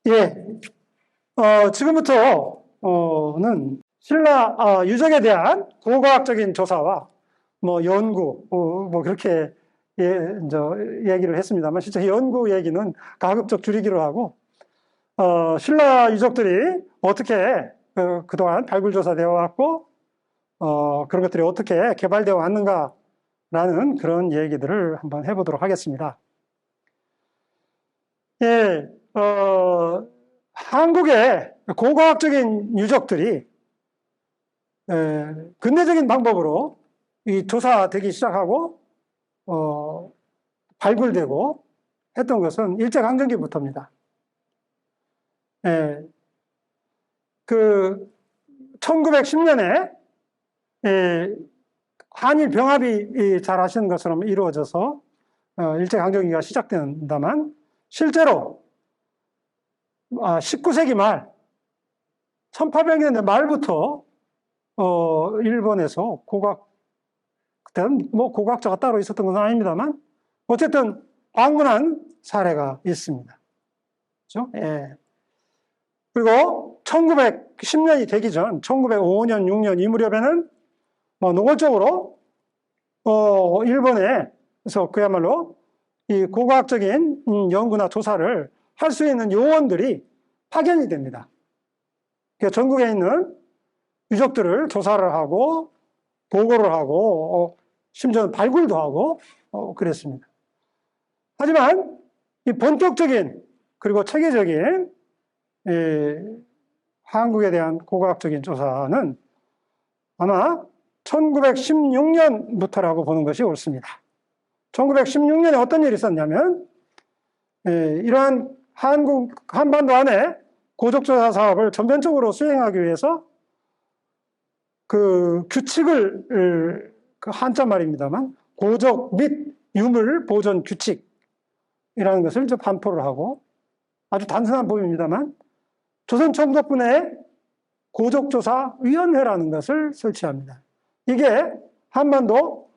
예, 지금부터는 신라 유적에 대한 고고학적인 조사와 뭐 연구, 뭐 그렇게 이제 얘기를 했습니다만 실제 연구 얘기는 가급적 줄이기로 하고 신라 유적들이 어떻게 그동안 발굴조사되어 왔고 그런 것들이 어떻게 개발되어 왔는가라는 그런 얘기들을 한번 해보도록 하겠습니다. 예, 한국의 고고학적인 유적들이 근대적인 방법으로 이 조사되기 시작하고 발굴되고 했던 것은 일제강점기부터입니다. 예, 그 1910년에 한일 병합이 잘 아시는 것처럼 이루어져서 일제강점기가 시작된다만 실제로 19세기 말 1800년대 말부터 일본에서 그때는 뭐 고고학자가 따로 있었던 것은 아닙니다만 어쨌든 방문한 사례가 있습니다. 그렇죠? 예. 그리고 1910년이 되기 전 1905년, 6년 이 무렵에는 뭐 노골적으로 일본에서 그야말로 이 고고학적인 연구나 조사를 할 수 있는 요원들이 파견이 됩니다. 그러니까 전국에 있는 유적들을 조사를 하고 보고를 하고 심지어는 발굴도 하고 그랬습니다. 하지만 이 본격적인 그리고 체계적인 한국에 대한 고고학적인 조사는 아마 1916년부터라고 보는 것이 옳습니다. 1916년에 어떤 일이 있었냐면 이러한 한반도 안에 고적조사 사업을 전면적으로 수행하기 위해서 그 규칙을 그 한자 말입니다만 고적 및 유물 보존 규칙이라는 것을 이제 반포를 하고 아주 단순한 법입니다만 조선 총독부내 고적조사위원회라는 것을 설치합니다. 이게 한반도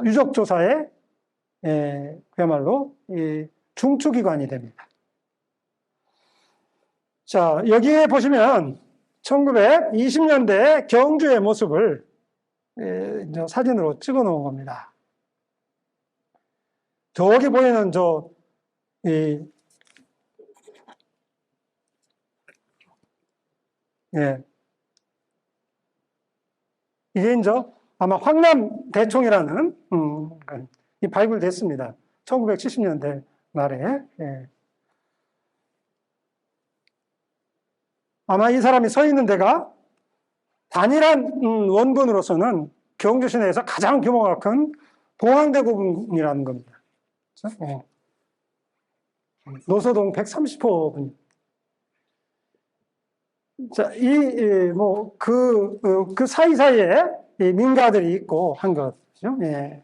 유적조사의 그야말로 중추기관이 됩니다. 자, 여기에 보시면 1920년대 경주의 모습을 이제 사진으로 찍어 놓은 겁니다. 저기 보이는 이게 이제 아마 황남대총이라는 이 발굴됐습니다. 1970년대 말에. 아마 이 사람이 서 있는 데가 단일한 원본으로서는 경주 시내에서 가장 규모가 큰 봉황대고분이라는 겁니다. 그렇죠? 노소동 130호분. 자, 그 사이사이에 이 민가들이 있고 한 것이죠. 예.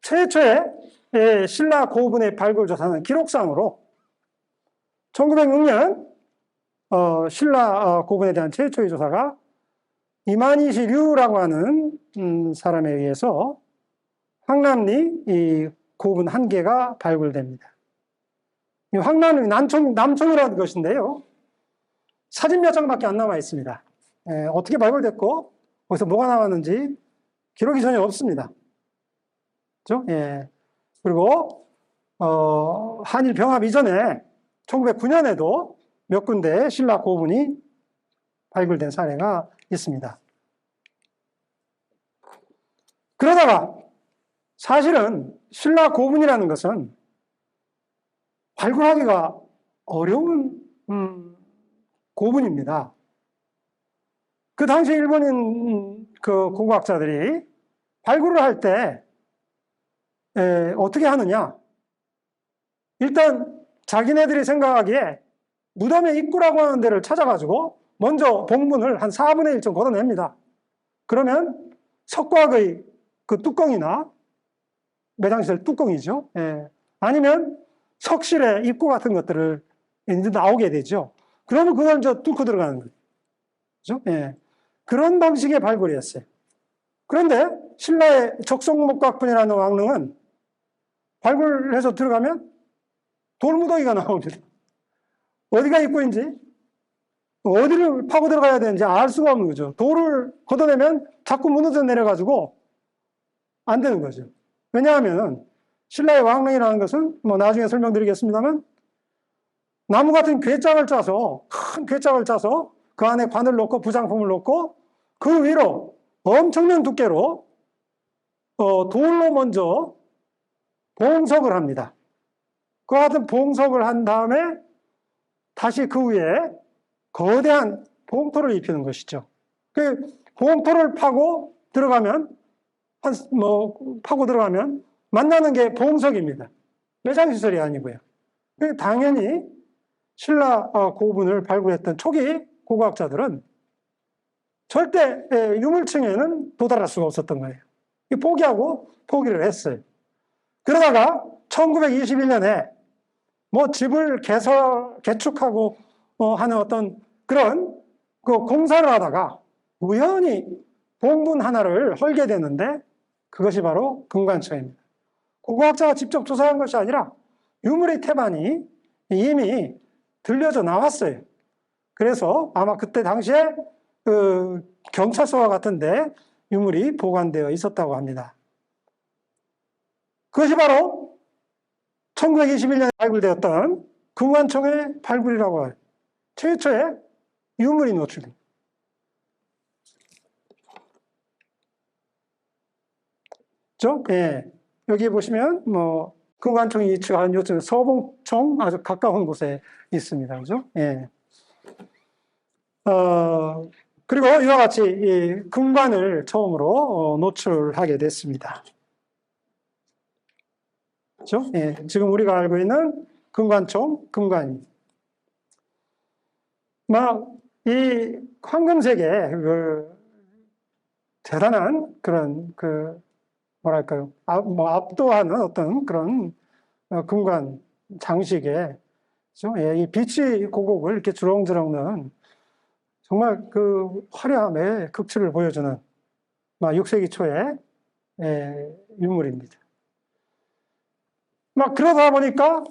최초의 신라 고분의 발굴 조사는 기록상으로 1906년 신라 고분에 대한 최초의 조사가 이만희시 류라고 하는 사람에 의해서 황남리 이 고분 한 개가 발굴됩니다. 이 황남리 남청이라는 것인데요. 사진 몇 장밖에 안 남아 있습니다. 어떻게 발굴됐고 거기서 뭐가 나왔는지 기록이 전혀 없습니다. 그렇죠? 예. 그리고 한일 병합 이전에 1909년에도 몇 군데 신라 고분이 발굴된 사례가 있습니다. 그러다가 사실은 신라 고분이라는 것은 발굴하기가 어려운 고분입니다. 그 당시 일본인 그 고고학자들이 발굴을 할 때 어떻게 하느냐? 일단 자기네들이 생각하기에 무덤의 입구라고 하는 데를 찾아가지고 먼저 봉분을 한 4분의 1쯤 걷어냅니다. 그러면 석곽의 그 뚜껑이나 매장시설 뚜껑이죠. 아니면 석실의 입구 같은 것들을 이제 나오게 되죠. 그러면 그걸 저 뚫고 들어가는 거죠. 그죠? 그런 방식의 발굴이었어요. 그런데 신라의 적성목각분이라는 왕릉은 발굴해서 들어가면 돌무더기가 나옵니다. 어디가 입구인지, 어디를 파고 들어가야 되는지 알 수가 없는 거죠. 돌을 걷어내면 자꾸 무너져 내려가지고 안 되는 거죠. 왜냐하면 신라의 왕릉이라는 것은 뭐 나중에 설명드리겠습니다만 나무 같은 궤짝을 짜서, 큰 궤짝을 짜서 그 안에 관을 놓고 부장품을 놓고 그 위로 엄청난 두께로 돌로 먼저 봉석을 합니다. 그 같은 봉석을 한 다음에 다시 그 위에 거대한 봉토를 입히는 것이죠. 그 봉토를 파고 들어가면 파고 들어가면 만나는 게 봉석입니다. 매장시설이 아니고요. 당연히 신라 고분을 발굴했던 초기 고고학자들은 절대 유물층에는 도달할 수가 없었던 거예요. 포기하고 포기를 했어요. 그러다가 1921년에 뭐 집을 개축하고 하는 어떤 그런 그 공사를 하다가 우연히 봉분 하나를 헐게 되는데 그것이 바로 금관청입니다. 고고학자가 직접 조사한 것이 아니라 유물의 태반이 이미 들려져 나왔어요. 그래서 아마 그때 당시에 그 경찰서와 같은데 유물이 보관되어 있었다고 합니다. 그것이 바로 1921년에 발굴되었던 금관청의 발굴이라고 해요. 최초의 유물이 노출됩니다. 그렇죠? 예. 여기 보시면 뭐 금관청이 위치한 요즘 서봉청 아주 가까운 곳에 있습니다. 그죠? 예. 그리고 이와 같이 이 금관을 처음으로 노출하게 됐습니다. 그렇죠? 예. 지금 우리가 알고 있는 금관청, 금관입니다. 이 황금색의 그 대단한 그런 뭐랄까요, 압도하는 어떤 그런 금관 장식에 이 빛이 고곡을 이렇게 주렁주렁 넣은 정말 그 화려함의 극치를 보여주는 6세기 초의 유물입니다. 그러다 보니까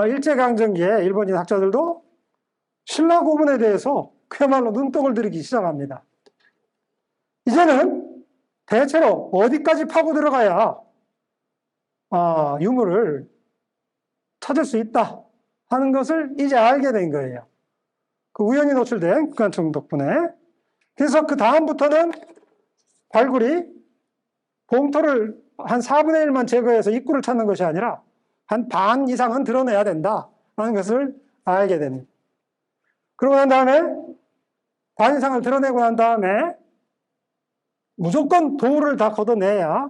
일제강점기에 일본인 학자들도 신라 고분에 대해서 그야말로 눈독을 들이기 시작합니다. 이제는 대체로 어디까지 파고 들어가야 유물을 찾을 수 있다 하는 것을 이제 알게 된 거예요. 그 우연히 노출된 금관청 덕분에. 그래서 그 다음부터는 발굴이 봉토를 한 4분의 1만 제거해서 입구를 찾는 것이 아니라 한 반 이상은 드러내야 된다 하는 것을 알게 됩니다. 그러고 난 다음에 반 이상을 드러내고 난 다음에 무조건 돌을 다 걷어내야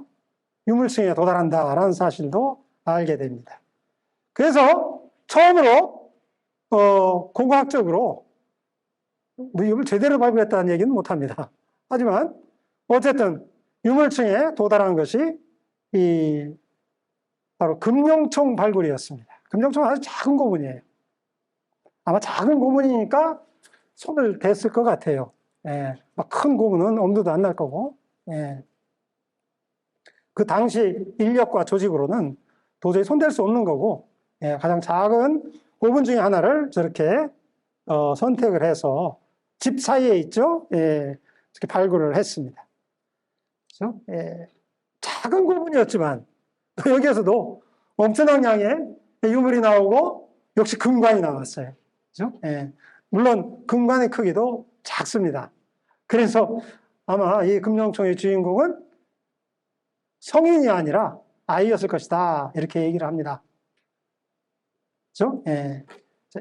유물층에 도달한다라는 사실도 알게 됩니다. 그래서 처음으로 공과학적으로 유물 제대로 발굴했다는 얘기는 못합니다. 하지만 어쨌든 유물층에 도달한 것이 바로 금룡총 발굴이었습니다. 금룡총은 아주 작은 고문이에요. 아마 작은 고문이니까 손을 댔을 것 같아요. 예, 큰 고문은 엄두도 안 날 거고, 예. 그 당시 인력과 조직으로는 도저히 손댈 수 없는 거고, 예, 가장 작은 고문 중에 하나를 저렇게 선택을 해서 집 사이에 있죠. 예, 이렇게 발굴을 했습니다. 그렇죠? 예, 작은 고문이었지만 여기에서도 엄청난 양의 유물이 나오고 역시 금관이 나왔어요. 그렇죠? 예, 물론 금관의 크기도 작습니다. 그래서 아마 이 금룡총의 주인공은 성인이 아니라 아이였을 것이다 이렇게 얘기를 합니다. 그렇죠? 예.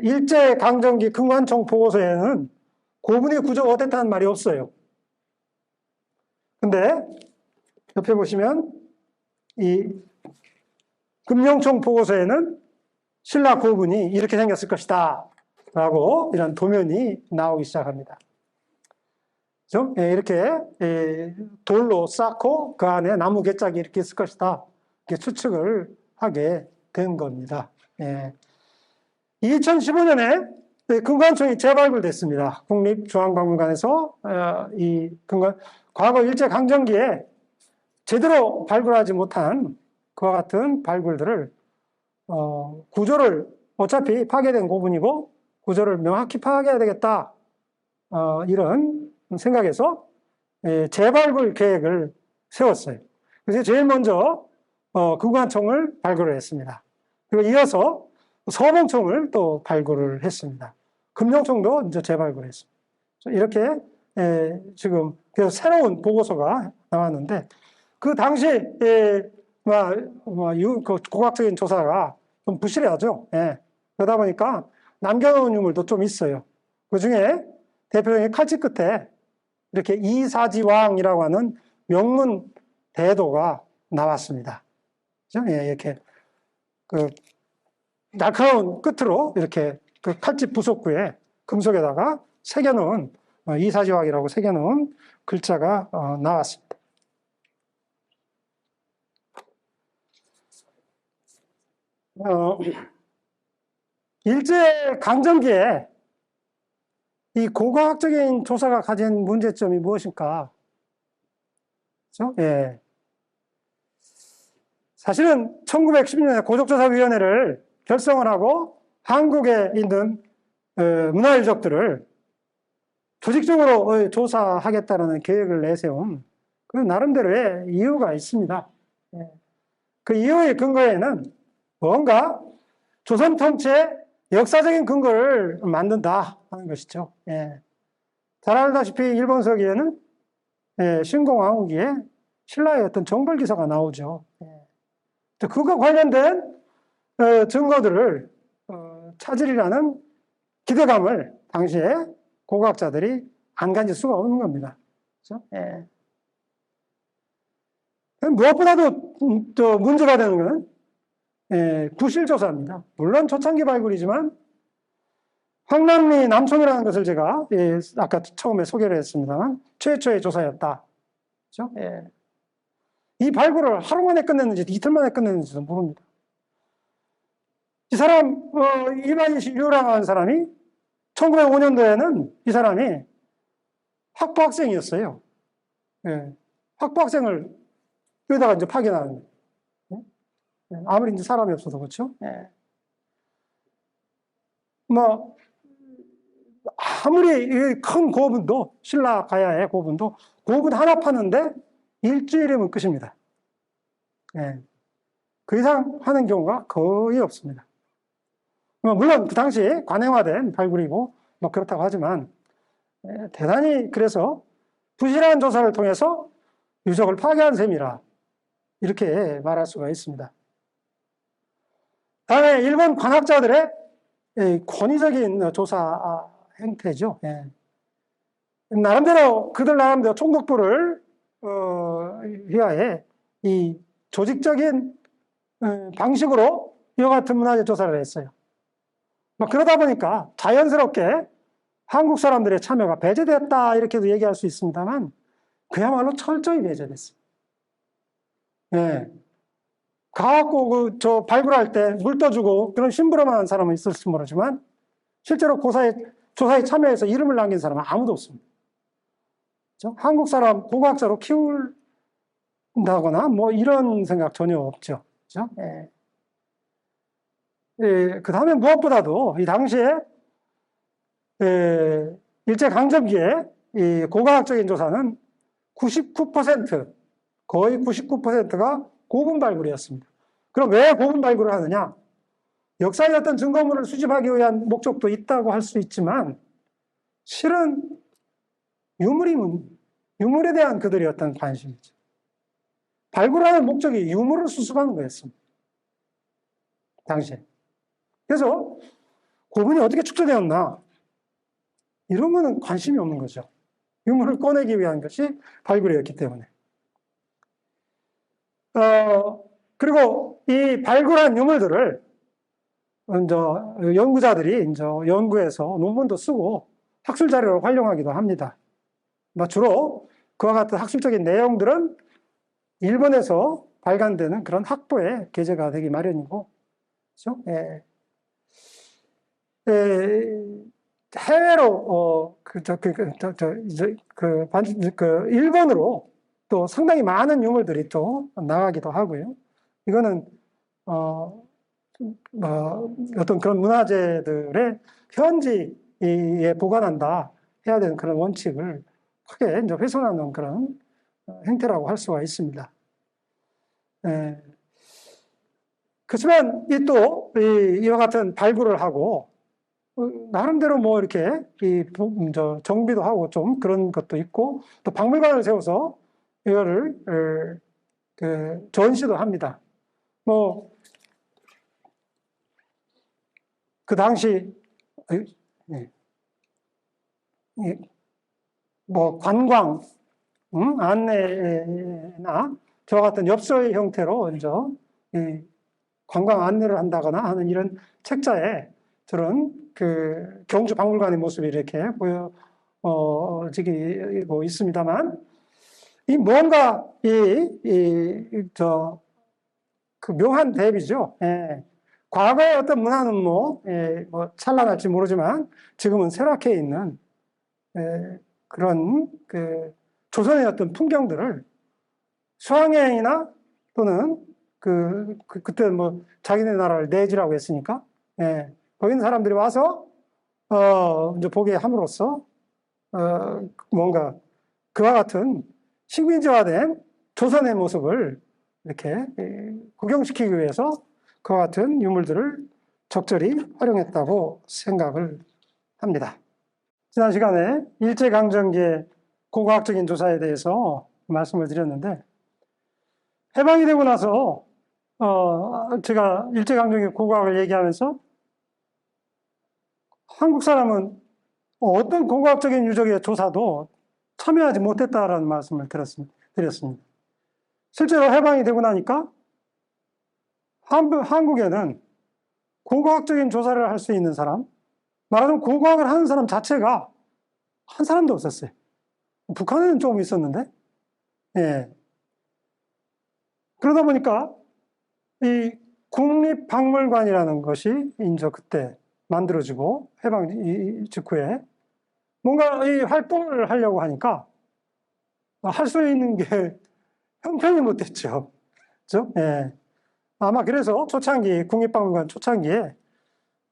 일제강점기 금관총 보고서에는 고분이 구조가 어땠다는 말이 없어요. 근데 옆에 보시면 이 금룡총 보고서에는 신라 고분이 이렇게 생겼을 것이다 라고 이런 도면이 나오기 시작합니다. 그렇죠? 예, 이렇게 돌로 쌓고 그 안에 나무 개짝이 이렇게 있을 것이다 이렇게 추측을 하게 된 겁니다. 예. 2015년에 금관총이 재발굴됐습니다. 국립중앙박물관에서 이 금관, 과거 일제강점기에 제대로 발굴하지 못한 그와 같은 발굴들을 구조를 어차피 파괴된 고분이고 구조를 명확히 파악해야 되겠다. 이런 생각에서 재발굴 계획을 세웠어요. 그래서 제일 먼저 금관총을 발굴을 했습니다. 그리고 이어서 서봉총을 또 발굴을 했습니다. 금룡총도 이제 재발굴했습니다. 이렇게 지금 그래서 새로운 보고서가 나왔는데 그 당시 고각적인 조사가 좀 부실하죠. 그러다 보니까 남겨놓은 유물도 좀 있어요. 그 중에 대표적인 칼집 끝에 이렇게 이사지왕이라고 하는 명문 대도가 나왔습니다. 그죠? 이렇게 그 날카로운 끝으로 이렇게 그 칼집 부속구에 금속에다가 새겨놓은 이사지왕이라고 새겨놓은 글자가 나왔습니다. 일제 강점기에 이 고고학적인 조사가 가진 문제점이 무엇일까? 그렇죠? 예. 사실은 1910년에 고족조사위원회를 결성을 하고 한국에 있는 문화유적들을 조직적으로 조사하겠다는 계획을 내세운 그 나름대로의 이유가 있습니다. 예. 그 이유의 근거에는 뭔가 조선 통치의 역사적인 근거를 만든다 하는 것이죠. 예. 잘 알다시피 일본 서기에는 신공왕후기에 신라의 어떤 정벌기사가 나오죠. 예. 그것과 관련된 증거들을 찾으리라는 기대감을 당시에 고고학자들이 안 가질 수가 없는 겁니다. 그렇죠? 예. 무엇보다도 또 문제가 되는 것은 구실조사입니다. 물론 초창기 발굴이지만 황남리 남촌이라는 것을 제가 아까 처음에 소개를 했습니다만 최초의 조사였다. 그렇죠? 예. 이 발굴을 하루 만에 끝냈는지 이틀 만에 끝냈는지도 모릅니다. 이 사람 이만희 유라고 하는 사람이 1905년도에는 이 사람이 학부학생이었어요. 예. 학부학생을 여기다가 이제 파견하는 거예요. 아무리 이제 사람이 없어도 그렇죠. 예. 뭐 아무리 큰 고분도 신라 가야의 고분도 고분 하나 파는데 일주일이면 끝입니다. 예. 그 이상 하는 경우가 거의 없습니다. 물론 그 당시에 관행화된 발굴이고 뭐 그렇다고 하지만 대단히 그래서 부실한 조사를 통해서 유적을 파괴한 셈이라 이렇게 말할 수가 있습니다. 다음에 일본 관학자들의 권위적인 조사 행태죠. 예. 나름대로 그들 나름대로 총독부를 위하여 이 조직적인 방식으로 이와 같은 문화재 조사를 했어요. 그러다 보니까 자연스럽게 한국 사람들의 참여가 배제됐다 이렇게도 얘기할 수 있습니다만 그야말로 철저히 배제됐어요. 예. 가갖고 저 발굴할 때 물 떠주고 그런 심부름하는 사람은 있을지 모르지만 실제로 조사에 참여해서 이름을 남긴 사람은 아무도 없습니다. 그렇죠? 한국 사람 고고학자로 키운다거나 뭐 이런 생각 전혀 없죠. 그렇죠? 예. 그 다음에 무엇보다도 이 당시에 일제강점기에 이 고고학적인 조사는 99% 거의 99%가 고분 발굴이었습니다. 그럼 왜 고분 발굴을 하느냐? 역사의 어떤 증거물을 수집하기 위한 목적도 있다고 할 수 있지만 실은 유물에 대한 그들의 어떤 관심이죠. 발굴하는 목적이 유물을 수습하는 거였습니다. 당시에. 그래서 고분이 어떻게 축소되었나? 이런 거는 관심이 없는 거죠. 유물을 꺼내기 위한 것이 발굴이었기 때문에. 그리고 이 발굴한 유물들을 이제 연구자들이 이제 연구해서 논문도 쓰고 학술 자료로 활용하기도 합니다. 주로 그와 같은 학술적인 내용들은 일본에서 발간되는 그런 학보에 게재가 되기 마련이고, 그렇죠? 예. 해외로 일본으로 또 상당히 많은 유물들이 또 나가기도 하고요. 이거는 어떤 그런 문화재들의 현지에 보관한다 해야 되는 그런 원칙을 크게 이제 훼손하는 그런 행태라고 할 수가 있습니다. 예. 그렇지만 이와 같은 발굴을 하고 나름대로 뭐 이렇게 정비도 하고 좀 그런 것도 있고 또 박물관을 세워서 이거를 전시도 합니다. 뭐 그 당시 뭐 관광 안내나 저와 같은 엽서의 형태로 이제 관광 안내를 한다거나 하는 이런 책자에 저런 그 경주 박물관의 모습이 이렇게 보여지고 있습니다만 이 뭔가 그 묘한 대비죠. 예. 과거의 어떤 문화는 뭐 찬란할지 모르지만 지금은 쇠락해 있는 그런 조선의 어떤 풍경들을 수학여행이나 또는 그때 뭐 자기네 나라를 내지라고 했으니까 거기 있는 사람들이 와서 이제 보게 함으로써 뭔가 그와 같은 식민지화된 조선의 모습을 이렇게 구경시키기 위해서 그와 같은 유물들을 적절히 활용했다고 생각을 합니다. 지난 시간에 일제강점기의 고고학적인 조사에 대해서 말씀을 드렸는데 해방이 되고 나서 제가 일제강점기 고고학을 얘기하면서 한국 사람은 어떤 고고학적인 유적의 조사도 참여하지 못했다라는 말씀을 드렸습니다. 실제로 해방이 되고 나니까 한국에는 고고학적인 조사를 할 수 있는 사람, 말하자면 고고학을 하는 사람 자체가 한 사람도 없었어요. 북한에는 조금 있었는데, 예. 그러다 보니까 이 국립박물관이라는 것이 이제 그때 만들어지고 해방 직후에 뭔가 이 활동을 하려고 하니까 할 수 있는 게 형편이 못 됐죠. 그죠? 예. 아마 그래서 국립박물관 초창기에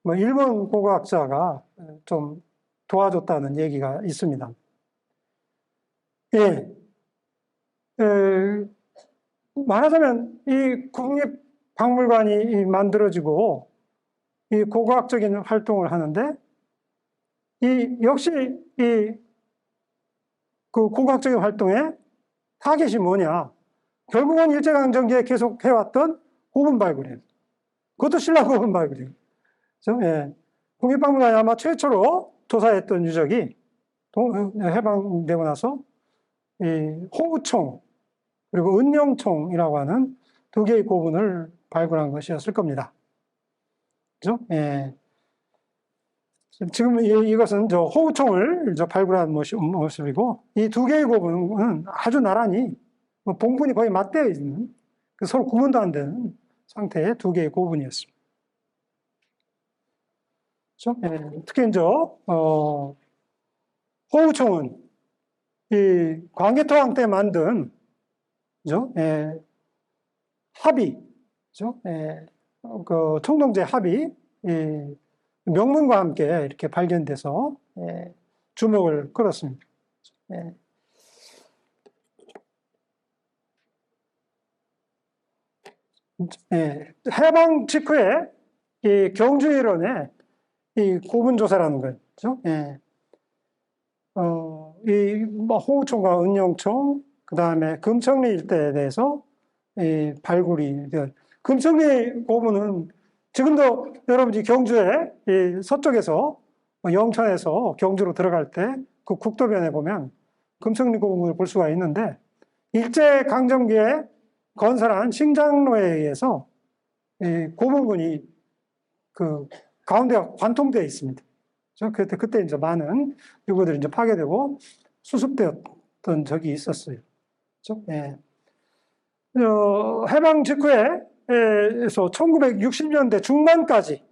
뭐 일본 고고학자가 좀 도와줬다는 얘기가 있습니다. 예. 말하자면 이 국립박물관이 만들어지고 이 고고학적인 활동을 하는데 역시 그 고고학적인 활동의 타겟이 뭐냐? 결국은 일제강점기에 계속 해왔던 고분 발굴이에요. 그것도 신라 고분 발굴이에요. 그렇죠? 예. 국립박물관이 아마 최초로 조사했던 유적이 해방되고 나서 이 호우총 그리고 은영총이라고 하는 두 개의 고분을 발굴한 것이었을 겁니다. 그죠? 예. 지금 이것은 호우총을 발굴한 모습이고 이 두 개의 고분은 아주 나란히 봉분이 거의 맞대어 있는 서로 구분도 안 되는 상태의 두 개의 고분이었습니다. 그렇죠? 예. 특히 이제 호우총은 이 광개토왕 때 만든 그죠? 예. 합의, 그죠? 예. 그 청동제 합의 명문과 함께 이렇게 발견돼서 주목을 끌었습니다. 예. 예. 해방 직후에 이 경주 일원의 이 고분조사라는 거죠. 예. 호우총과 은영총, 그 다음에 금천리 일대에 대해서 발굴이 금천리 고분은 지금도 여러분이 경주에 서쪽에서 영천에서 경주로 들어갈 때 그 국도변에 보면 금천리 고분을 볼 수가 있는데 일제 강점기에 건설한 신장로에 의해서 고분군이 그 가운데가 관통되어 있습니다. 그때 이제 많은 유구들이 이제 파괴되고 수습되었던 적이 있었어요. 그렇죠? 예. 해방 직후에서 1960년대 중반까지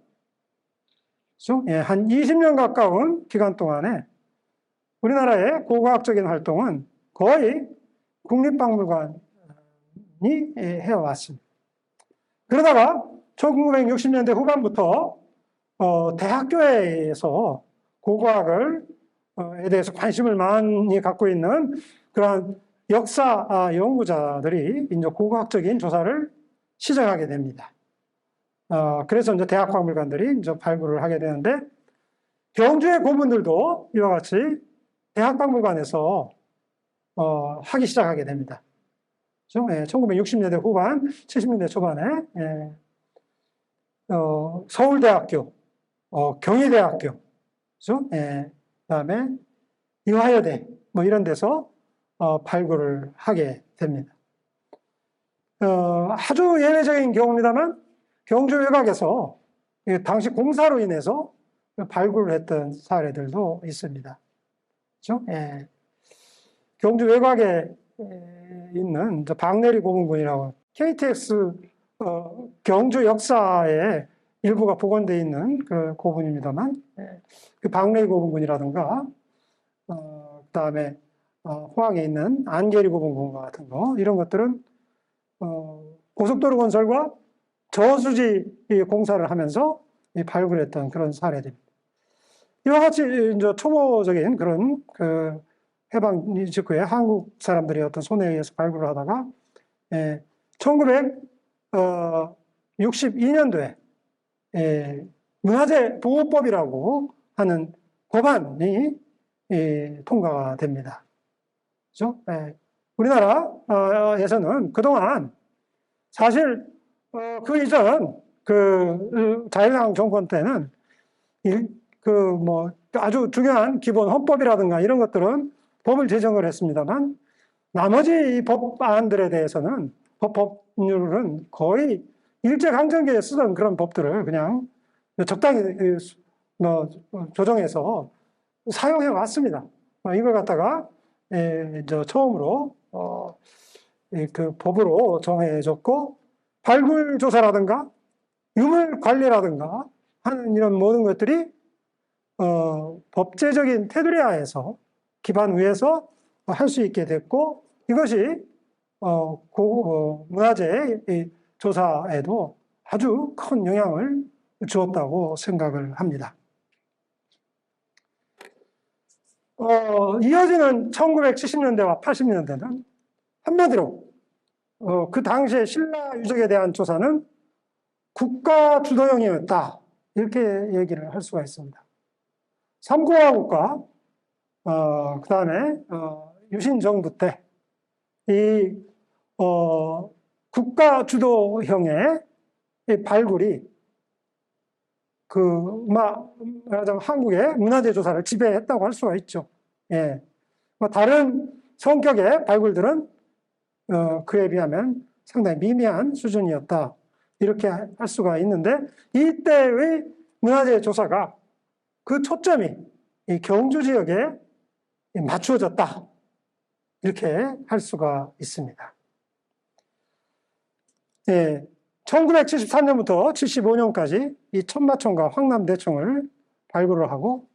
그렇죠? 예, 한 20년 가까운 기간 동안에 우리나라의 고고학적인 활동은 거의 국립박물관이 해왔습니다. 그러다가 1960년대 후반부터 대학교에서 고고학을 에 대해서 관심을 많이 갖고 있는 그러한 역사 연구자들이 이제 고고학적인 조사를 시작하게 됩니다. 그래서 이제 대학박물관들이 이제 발굴을 하게 되는데, 경주의 고문들도 이와 같이 대학박물관에서 하기 시작하게 됩니다. 그렇죠? 1960년대 후반, 70년대 초반에 서울대학교, 경희대학교, 그렇죠? 그다음에 이화여대 뭐 이런 데서 발굴을 하게 됩니다. 아주 예외적인 경우입니다만 경주 외곽에서 당시 공사로 인해서 발굴을 했던 사례들도 있습니다. 그렇죠? 경주 외곽에 있는 박내리 고문군이라고, KTX 경주 역사에 일부가 복원되어 있는 그 고문입니다만, 그 박내리 고문군이라든가 그다음에 호항에 있는 안계리 고문군과 같은 거, 이런 것들은 고속도로 건설과 저수지 공사를 하면서 발굴했던 그런 사례들입니다. 이와 같이 이제 초보적인 그런 그 해방 직후에 한국 사람들이 어떤 손에 의해서 발굴을 하다가 1962년도에 문화재 보호법이라고 하는 법안이 통과가 됩니다. 그렇죠? 우리나라에서는 그동안 사실 그 이전 그 자유당 정권 때는 아주 중요한 기본 헌법이라든가 이런 것들은 법을 제정을 했습니다만, 나머지 법안들에 대해서는 법률은 거의 일제강점기에 쓰던 그런 법들을 그냥 적당히 조정해서 사용해 왔습니다. 이걸 갖다가 이제 처음으로 그 법으로 정해졌고, 발굴 조사라든가 유물 관리라든가 하는 이런 모든 것들이 법제적인 테두리 하에서 기반 위에서 할 수 있게 됐고, 이것이 문화재 조사에도 아주 큰 영향을 주었다고 생각을 합니다. 이어지는 1970년대와 80년대는 한마디로 그 당시의 신라 유적에 대한 조사는 국가 주도형이었다, 이렇게 얘기를 할 수가 있습니다. 삼공화국과 그 다음에 유신정부 때 이 국가 주도형의 발굴이 말하자면 한국의 문화재 조사를 지배했다고 할 수가 있죠. 다른 성격의 발굴들은 그에 비하면 상당히 미미한 수준이었다, 이렇게 할 수가 있는데, 이때의 문화재 조사가 그 초점이 이 경주 지역에 맞추어졌다, 이렇게 할 수가 있습니다. 1973년부터 75년까지 이 천마총과 황남대총을 발굴을 하고,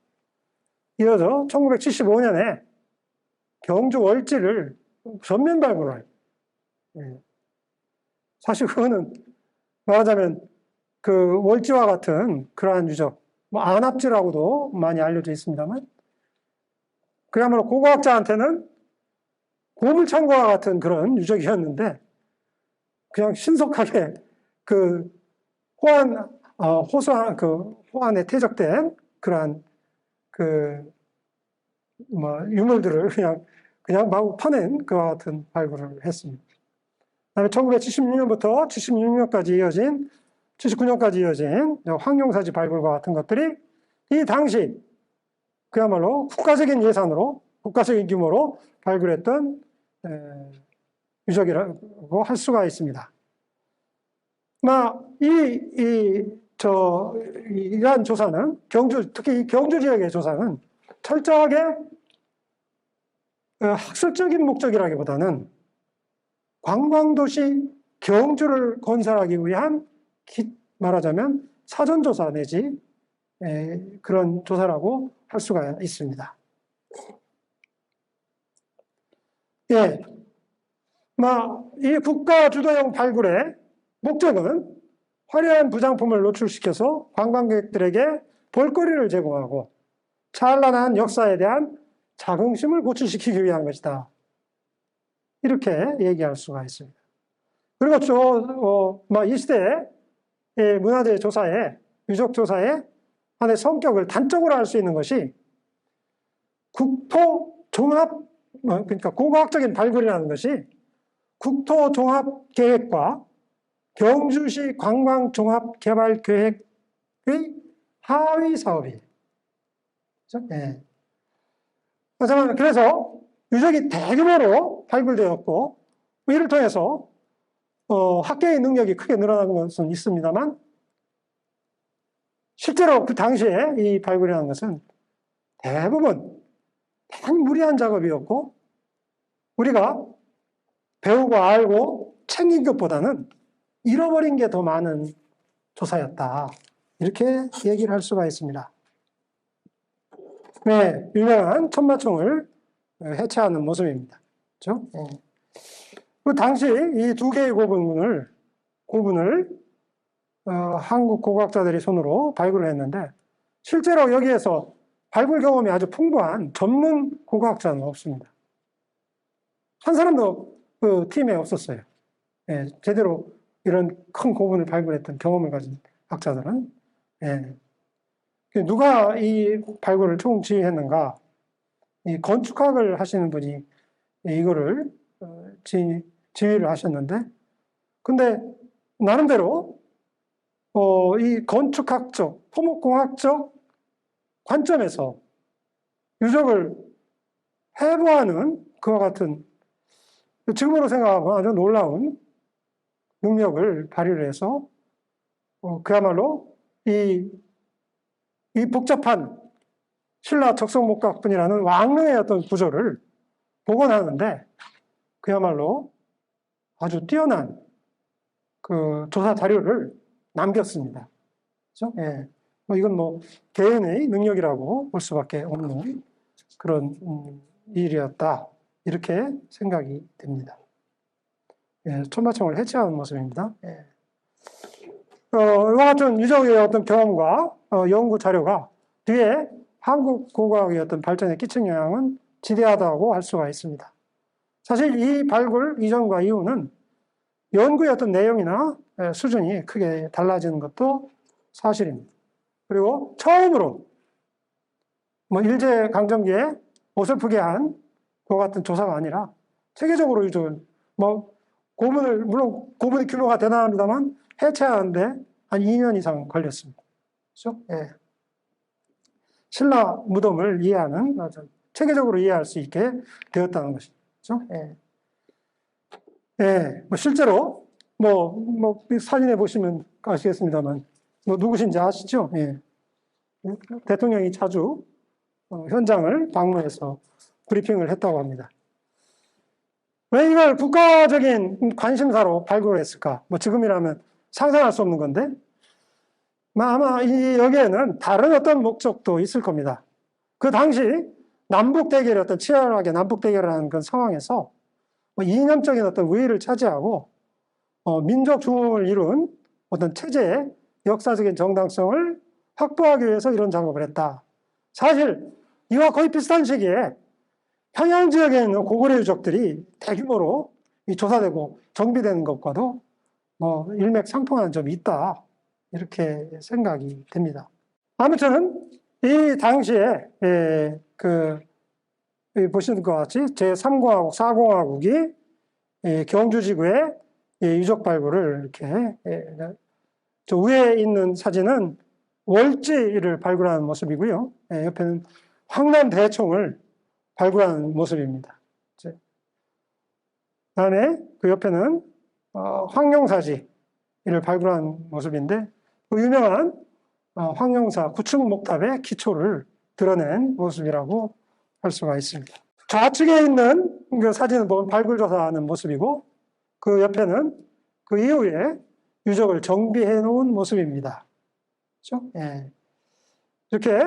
이어서 1975년에 경주 월지를 전면 발굴을 해요. 사실 그거는 말하자면 그 월지와 같은 그러한 유적, 안압지라고도 많이 알려져 있습니다만, 그야말로 고고학자한테는 보물창고와 같은 그런 유적이었는데, 그냥 신속하게 그 호안에 퇴적된 그러한 유물들을 그냥 마구 파낸 그와 같은 발굴을 했습니다. 그다음에 1976년부터 79년까지 이어진 황룡사지 발굴과 같은 것들이 이 당시 그야말로 국가적인 예산으로, 국가적인 규모로 발굴했던 유적이라고 할 수가 있습니다. 이러한 조사는 특히 경주 지역의 조사는 철저하게 학술적인 목적이라기보다는 관광도시 경주를 건설하기 위한 말하자면 사전조사 내지 그런 조사라고 할 수가 있습니다. 이 국가 주도형 발굴의 목적은 화려한 부장품을 노출시켜서 관광객들에게 볼거리를 제공하고 찬란한 역사에 대한 자긍심을 고취시키기 위한 것이다. 이렇게 얘기할 수가 있습니다. 그리고 이 시대의 문화재 조사에, 유적 조사의 안에 성격을 단적으로 알 수 있는 것이 국토 종합, 그러니까 고고학적인 발굴이라는 것이 국토 종합 계획과 경주시 관광 종합 개발 계획의 하위 사업이에요. 그렇죠? 네. 그래서 유적이 대규모로 발굴되었고, 이를 통해서 학계의 능력이 크게 늘어난 것은 있습니다만, 실제로 그 당시에 이 발굴이라는 것은 대부분 무리한 작업이었고, 우리가 배우고 알고 챙긴 것보다는 잃어버린 게 더 많은 조사였다. 이렇게 얘기를 할 수가 있습니다. 네, 유명한 천마총을 해체하는 모습입니다. 그렇죠? 네. 그 당시 이 두 개의 고분을 한국 고고학자들이 손으로 발굴을 했는데, 실제로 여기에서 발굴 경험이 아주 풍부한 전문 고고학자는 없습니다. 한 사람도 그 팀에 없었어요. 예, 제대로 이런 큰 고분을 발굴했던 경험을 가진 학자들은. 예. 누가 이 발굴을 총지휘했는가? 이 건축학을 하시는 분이 이거를 지휘를 하셨는데, 근데 나름대로 이 건축학적, 토목공학적 관점에서 유적을 해부하는 그와 같은, 지금으로 생각하면 아주 놀라운 능력을 발휘를 해서 그야말로 이 복잡한 신라 적성목각분이라는 왕릉의 어떤 구조를 복원하는데 그야말로 아주 뛰어난 그 조사 자료를 남겼습니다. 그렇죠? 예. 이건 개인의 능력이라고 볼 수밖에 없는 그런 일이었다. 이렇게 생각이 됩니다. 예, 천마총을 해체하는 모습입니다. 예. 이와 같은 유적의 어떤 경험과 연구 자료가 뒤에 한국 고고학의 어떤 발전에 끼친 영향은 지대하다고 할 수가 있습니다. 사실 이 발굴 이전과 이후는 연구의 어떤 내용이나 수준이 크게 달라지는 것도 사실입니다. 그리고 처음으로 일제강점기에 어설프게 한 그와 같은 조사가 아니라 세계적으로 유적을 물론 고분의 규모가 대단합니다만 해체하는데 한 2년 이상 걸렸습니다. 그렇죠? 예. 신라 무덤을 이해하는, 체계적으로 이해할 수 있게 되었다는 것이죠. 그렇죠? 예. 예. 실제로, 사진에 보시면 아시겠습니다만, 누구신지 아시죠? 예. 대통령이 자주 현장을 방문해서 브리핑을 했다고 합니다. 왜 이걸 국가적인 관심사로 발굴을 했을까? 지금이라면 상상할 수 없는 건데, 아마 여기에는 다른 어떤 목적도 있을 겁니다. 그 당시 남북 대결이 어떤 치열하게 남북 대결을 하는 그런 상황에서 이념적인 어떤 우위를 차지하고 민족 중흥을 이룬 어떤 체제의 역사적인 정당성을 확보하기 위해서 이런 작업을 했다. 사실 이와 거의 비슷한 시기에 평양 지역에 있는 고구려 유적들이 대규모로 조사되고 정비되는 것과도 일맥상통하는 점이 있다. 이렇게 생각이 됩니다. 아무튼 이 당시에 보시는 것 같이 제3공화국, 4공화국이 경주지구의 유적 발굴을 이렇게 저 위에 있는 사진은 월지를 발굴하는 모습이고요. 옆에는 황남대총을 발굴하는 모습입니다. 그다음에 그 옆에는 황룡사지를 발굴한 모습인데 그 유명한 황룡사 구층 목탑의 기초를 드러낸 모습이라고 할 수가 있습니다. 좌측에 있는 그 사진은 보면 발굴조사하는 모습이고 그 옆에는 그 이후에 유적을 정비해 놓은 모습입니다. 그렇죠? 예. 이렇게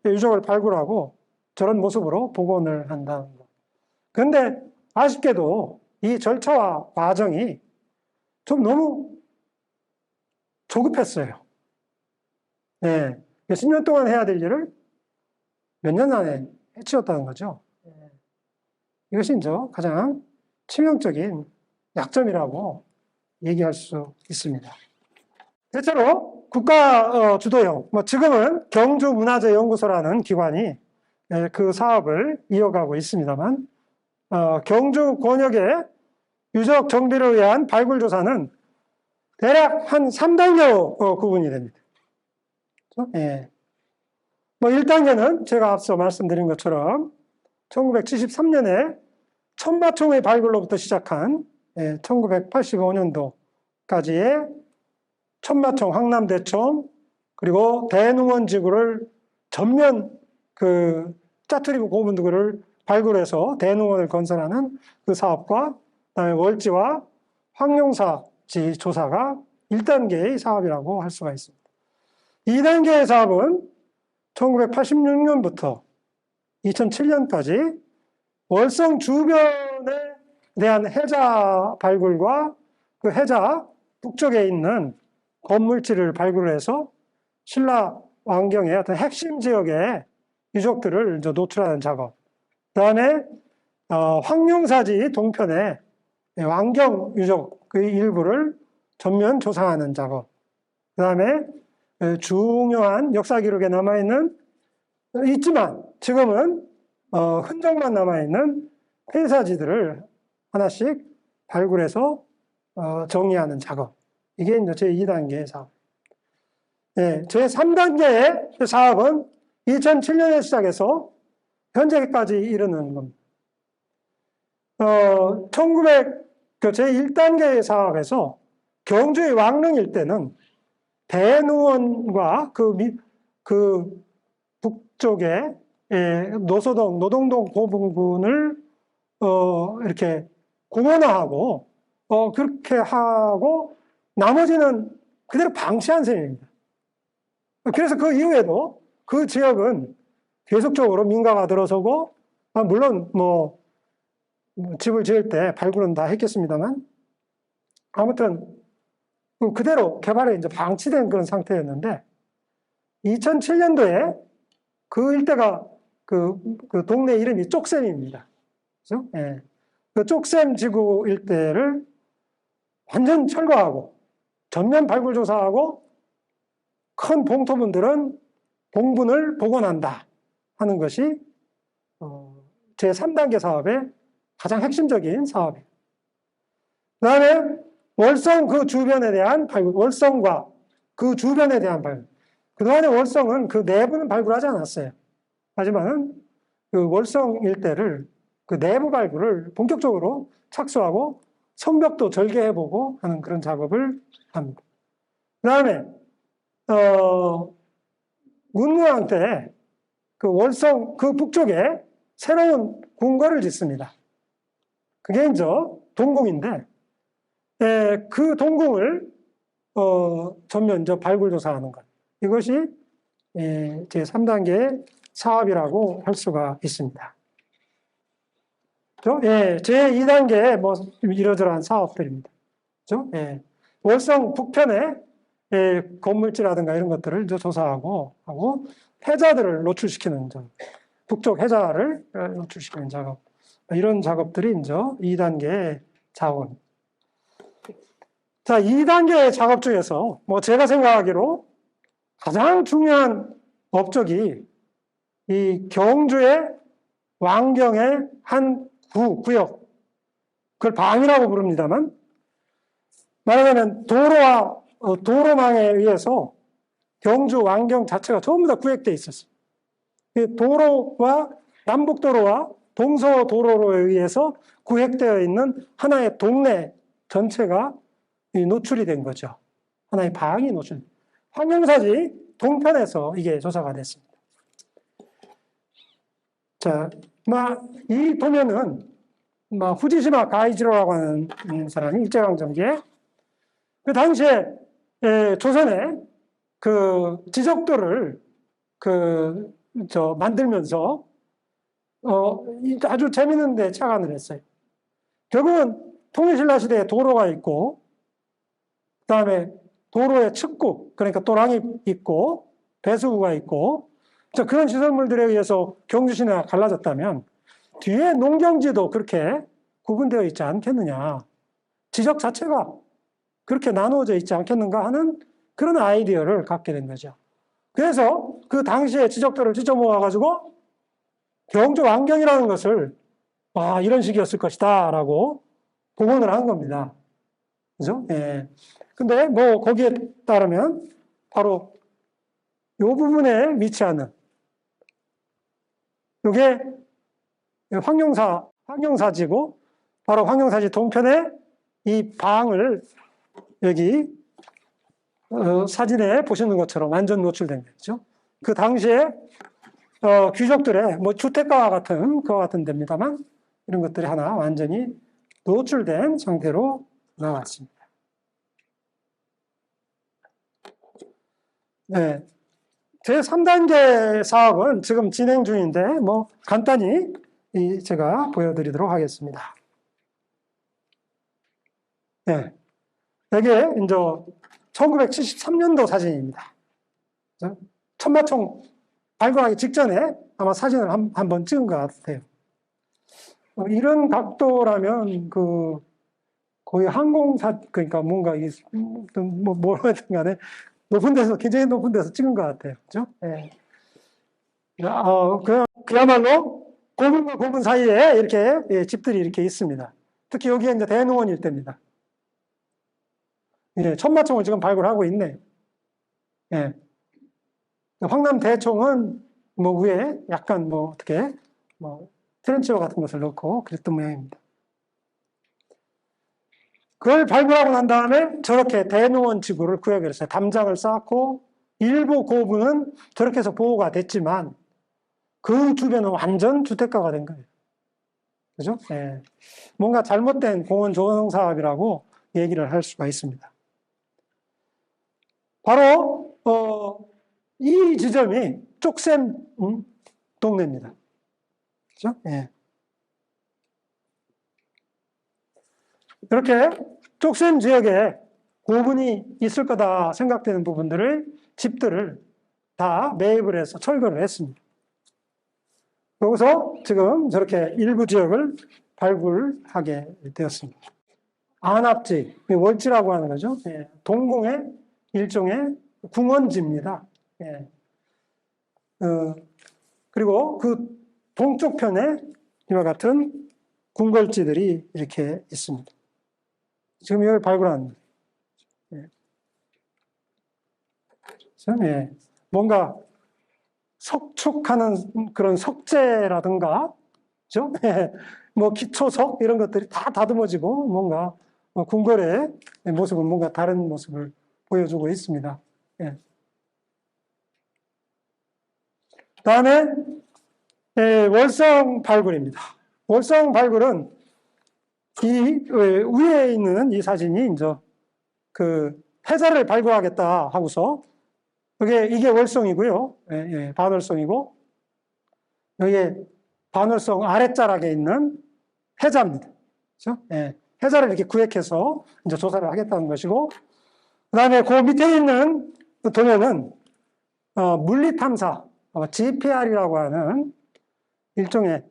유적을 발굴하고 저런 모습으로 복원을 한다는 것. 그런데 아쉽게도 이 절차와 과정이 좀 너무 조급했어요. 네. 10년 동안 해야 될 일을 몇 년 안에 해치웠다는 거죠. 이것이 이제 가장 치명적인 약점이라고 얘기할 수 있습니다. 대체로 국가 주도형, 지금은 경주문화재연구소라는 기관이 그 사업을 이어가고 있습니다만, 경주 권역의 유적 정비를 위한 발굴 조사는 대략 한 3단계로 구분이 됩니다. 예. 1단계는 제가 앞서 말씀드린 것처럼 1973년에 천마총의 발굴로부터 시작한 1985년도까지의 천마총, 황남대총, 그리고 대농원 지구를 전면 짜투리고 고분도구를 발굴해서 대농원을 건설하는 그 사업과 그다음에 월지와 황룡사지 조사가 1단계의 사업이라고 할 수가 있습니다. 2단계의 사업은 1986년부터 2007년까지 월성 주변에 대한 해자 발굴과 그 해자 북쪽에 있는 건물지를 발굴해서 신라 왕경의 어떤 핵심 지역의 유적들을 이제 노출하는 작업. 그 다음에 황룡사지 동편에 왕경 유적 그 일부를 전면 조사하는 작업. 그 다음에 중요한 역사 기록에 있지만 지금은 흔적만 남아있는 폐사지들을 하나씩 발굴해서 정리하는 작업. 이게 이제 제2단계의 사업. 네, 제3단계의 사업은 2007년에 시작해서 현재까지 이르는 겁니다. 제1단계의 사업에서 경주의 왕릉 일대는 대누원과 그 북쪽에 노소동, 노동동 고분군을 이렇게 공원화하고 그렇게 하고 나머지는 그대로 방치한 셈입니다. 그래서 그 이후에도 그 지역은 계속적으로 민가가 들어서고 물론 집을 지을 때 발굴은 다 했겠습니다만 아무튼 그대로 개발에 이제 방치된 그런 상태였는데 2007년도에 그 일대가 그 동네 이름이 쪽샘입니다. 그죠? 예. 그 쪽샘 지구 일대를 완전 철거하고 전면 발굴 조사하고 큰 봉토분들은 봉분을 복원한다 하는 것이 제3단계 사업의 가장 핵심적인 사업이에요. 그 다음에 월성 그 주변에 대한 발굴, 월성과 그 주변에 대한 발굴. 그동안에 월성은 그 내부는 발굴하지 않았어요. 하지만 그 월성 일대를 그 내부 발굴을 본격적으로 착수하고 성벽도 절개해보고 하는 그런 작업을 합니다. 그 다음에 문무왕 때 그 월성 그 북쪽에 새로운 궁궐을 짓습니다. 그게 이제 동궁인데 그 동궁을 전면 이제 발굴 조사하는 것. 이것이 제3단계의 사업이라고 할 수가 있습니다. 제2단계 이러저러한 사업들입니다. 그죠? 월성 북편에 건물지라든가 이런 것들을 이제 조사하고 하고 해자들을 노출시키는 점, 북쪽 해자를 노출시키는 작업, 이런 작업들이 이제 2단계의 자원. 자, 2단계의 작업 중에서 제가 생각하기로 가장 중요한 업적이 이 경주의 왕경의 한 구역, 그걸 방이라고 부릅니다만, 말하자면 도로망에 의해서 경주 왕경 자체가 전부 다 구획되어 있었어요. 도로와 남북도로와 동서도로로 의해서 구획되어 있는 하나의 동네 전체가 노출이 된 거죠. 하나의 방이 노출. 황룡사지 동편에서 이게 조사가 됐습니다. 자, 이 도면은 후지시마 가이지로라고 하는 사람이 일제강점기에 그 당시에 조선에 그 지적도를 만들면서 아주 재밌는데 착안을 했어요. 결국은 통일신라 시대에 도로가 있고, 그 다음에 도로의 측국, 그러니까 또랑이 있고 배수구가 있고 그런 시설물들에 의해서 경주 시내가 갈라졌다면 뒤에 농경지도 그렇게 구분되어 있지 않겠느냐. 지적 자체가 그렇게 나누어져 있지 않겠는가 하는 그런 아이디어를 갖게 된 거죠. 그래서 그 당시의 지적들을 찢어 모아가지고 경주 왕경이라는 것을 이런 식이었을 것이다 라고 복원을 한 겁니다. 그죠? 예. 근데 뭐 거기에 따르면 바로 이 부분에 위치하는 이게 황룡사지고 바로 황룡사지 동편에 이 방을 여기 사진에 보시는 것처럼 완전 노출된 거죠. 그 당시에 귀족들의 뭐 주택가와 같은 그와 같은 데입니다만 이런 것들이 하나 완전히 노출된 상태로 나왔습니다. 네. 제3단계 사업은 지금 진행 중인데 뭐 간단히 제가 보여드리도록 하겠습니다. 네. 이게 이제 1973년도 사진입니다. 천마총 발굴하기 직전에 아마 사진을 한번 찍은 것 같아요. 이런 각도라면 거의 항공사 그러니까 뭔가 뭐라든 간에 높은 데서 굉장히 높은 데서 찍은 것 같아요. 그죠? 예. 그야말로 고분과 고분 사이에 이렇게 집들이 이렇게 있습니다. 특히 여기에 이제 대농원 일대입니다. 예, 천마총을 지금 발굴하고 있네. 예. 황남 대총은 뭐 위에 약간 뭐 어떻게 뭐 트렌치어 같은 것을 넣고 그랬던 모양입니다. 그걸 발굴하고 난 다음에 저렇게 대농원 지구를 구역을 했어요. 담장을 쌓고 일부 고분은 저렇게 해서 보호가 됐지만 그 주변은 완전 주택가가 된 거예요. 그죠? 예. 뭔가 잘못된 공원 조성 사업이라고 얘기를 할 수가 있습니다. 바로 이 지점이 쪽샘 동네입니다. 그죠? 예. 이렇게 쪽샘 지역에 고분이 있을 거다 생각되는 부분들을 집들을 다 매입을 해서 철거를 했습니다. 여기서 지금 저렇게 일부 지역을 발굴하게 되었습니다. 안압지, 월지라고 하는 거죠. 예. 동공의 일종의 궁원지입니다. 예. 그리고 그 동쪽 편에 이와 같은 궁궐지들이 이렇게 있습니다. 지금 이걸 발굴한 예. 예. 뭔가 석축하는 그런 석재라든가, 그죠? 예. 뭐 기초석 이런 것들이 다 다듬어지고 뭔가 궁궐의 모습은 뭔가 다른 모습을 보여주고 있습니다. 예. 다음에 월성 발굴입니다. 월성 발굴은 이 위에 있는 이 사진이 이제 그 해자를 발굴하겠다 하고서 이게 월성이고요. 예, 반월성이고 여기에 반월성 아랫자락에 있는 해자입니다. 그렇죠? 예, 해자를 이렇게 구획해서 이제 조사를 하겠다는 것이고 그다음에 그 밑에 있는 도면은 물리탐사 GPR이라고 하는 일종의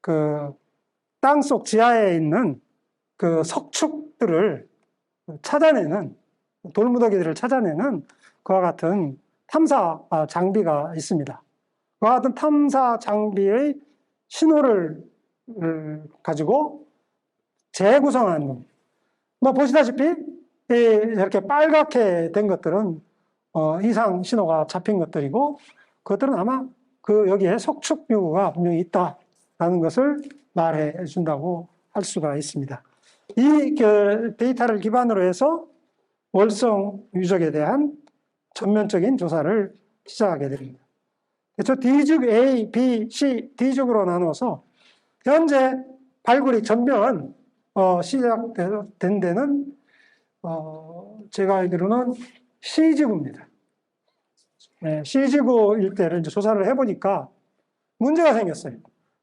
그 땅속 지하에 있는 그 석축들을 찾아내는 돌무더기들을 찾아내는 그와 같은 탐사 장비가 있습니다. 그와 같은 탐사 장비의 신호를 가지고 재구성하는 겁니다. 뭐 보시다시피 이렇게 빨갛게 된 것들은 이상 신호가 잡힌 것들이고 그것들은 아마 여기에 석축 요구가 분명히 있다라는 것을 말해 준다고 할 수가 있습니다. 이 데이터를 기반으로 해서 월성 유적에 대한 전면적인 조사를 시작하게 됩니다. 그래서 D죽 A, B, C, D죽으로 나눠서 현재 발굴이 전면 시작된 데는 제가 알기로는 C지구입니다. 네, C지구 일대를 이제 조사를 해보니까 문제가 생겼어요.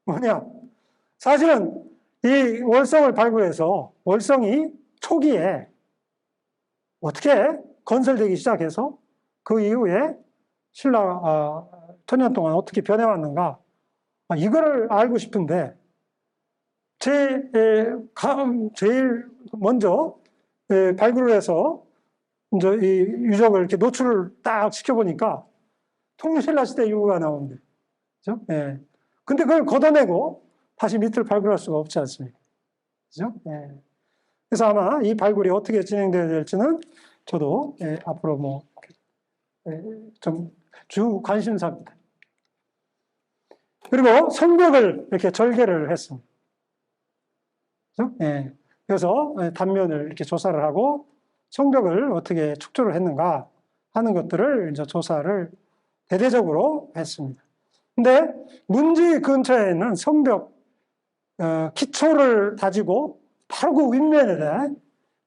뭐냐? 사실은 이 월성을 발굴해서 월성이 초기에 어떻게 건설되기 시작해서 그 이후에 신라 천년 동안 어떻게 변해왔는가, 이거를 알고 싶은데 제일 먼저 발굴을 해서 이제 이 유적을 이렇게 노출을 딱 시켜보니까 통신라 시대 유구가 나오는데, 그죠? 예. 근데 그걸 걷어내고 다시 밑을 발굴할 수가 없지 않습니까? 그죠? 예. 그래서 아마 이 발굴이 어떻게 진행되어야 될지는 저도 앞으로 뭐 좀 주 관심사입니다. 그리고 성벽을 이렇게 절개를 했습니다. 그죠? 예. 그래서 단면을 이렇게 조사를 하고 성벽을 어떻게 축조를 했는가 하는 것들을 이제 조사를 대대적으로 했습니다. 근데 문지 근처에 있는 성벽 기초를 다지고 바로 그 윗면에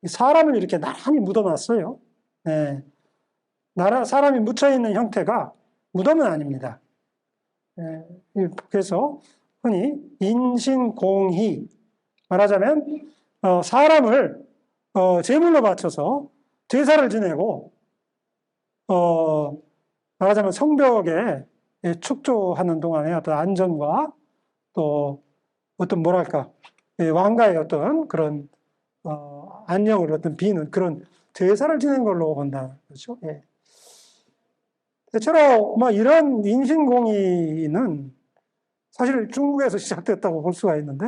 사람을 이렇게 나란히 묻어놨어요. 네. 사람이 묻혀있는 형태가 무덤은 아닙니다. 네. 그래서 흔히 인신공희, 말하자면 사람을 제물로 바쳐서 제사를 지내고 말하자면 성벽에 축조하는 동안에 어떤 안전과 또 어떤 뭐랄까 왕가의 어떤 그런 안녕을 어떤 비는 그런 제사를 지낸 걸로 본다. 그렇죠? 예. 대체로 뭐 이런 인신공의는 사실 중국에서 시작됐다고 볼 수가 있는데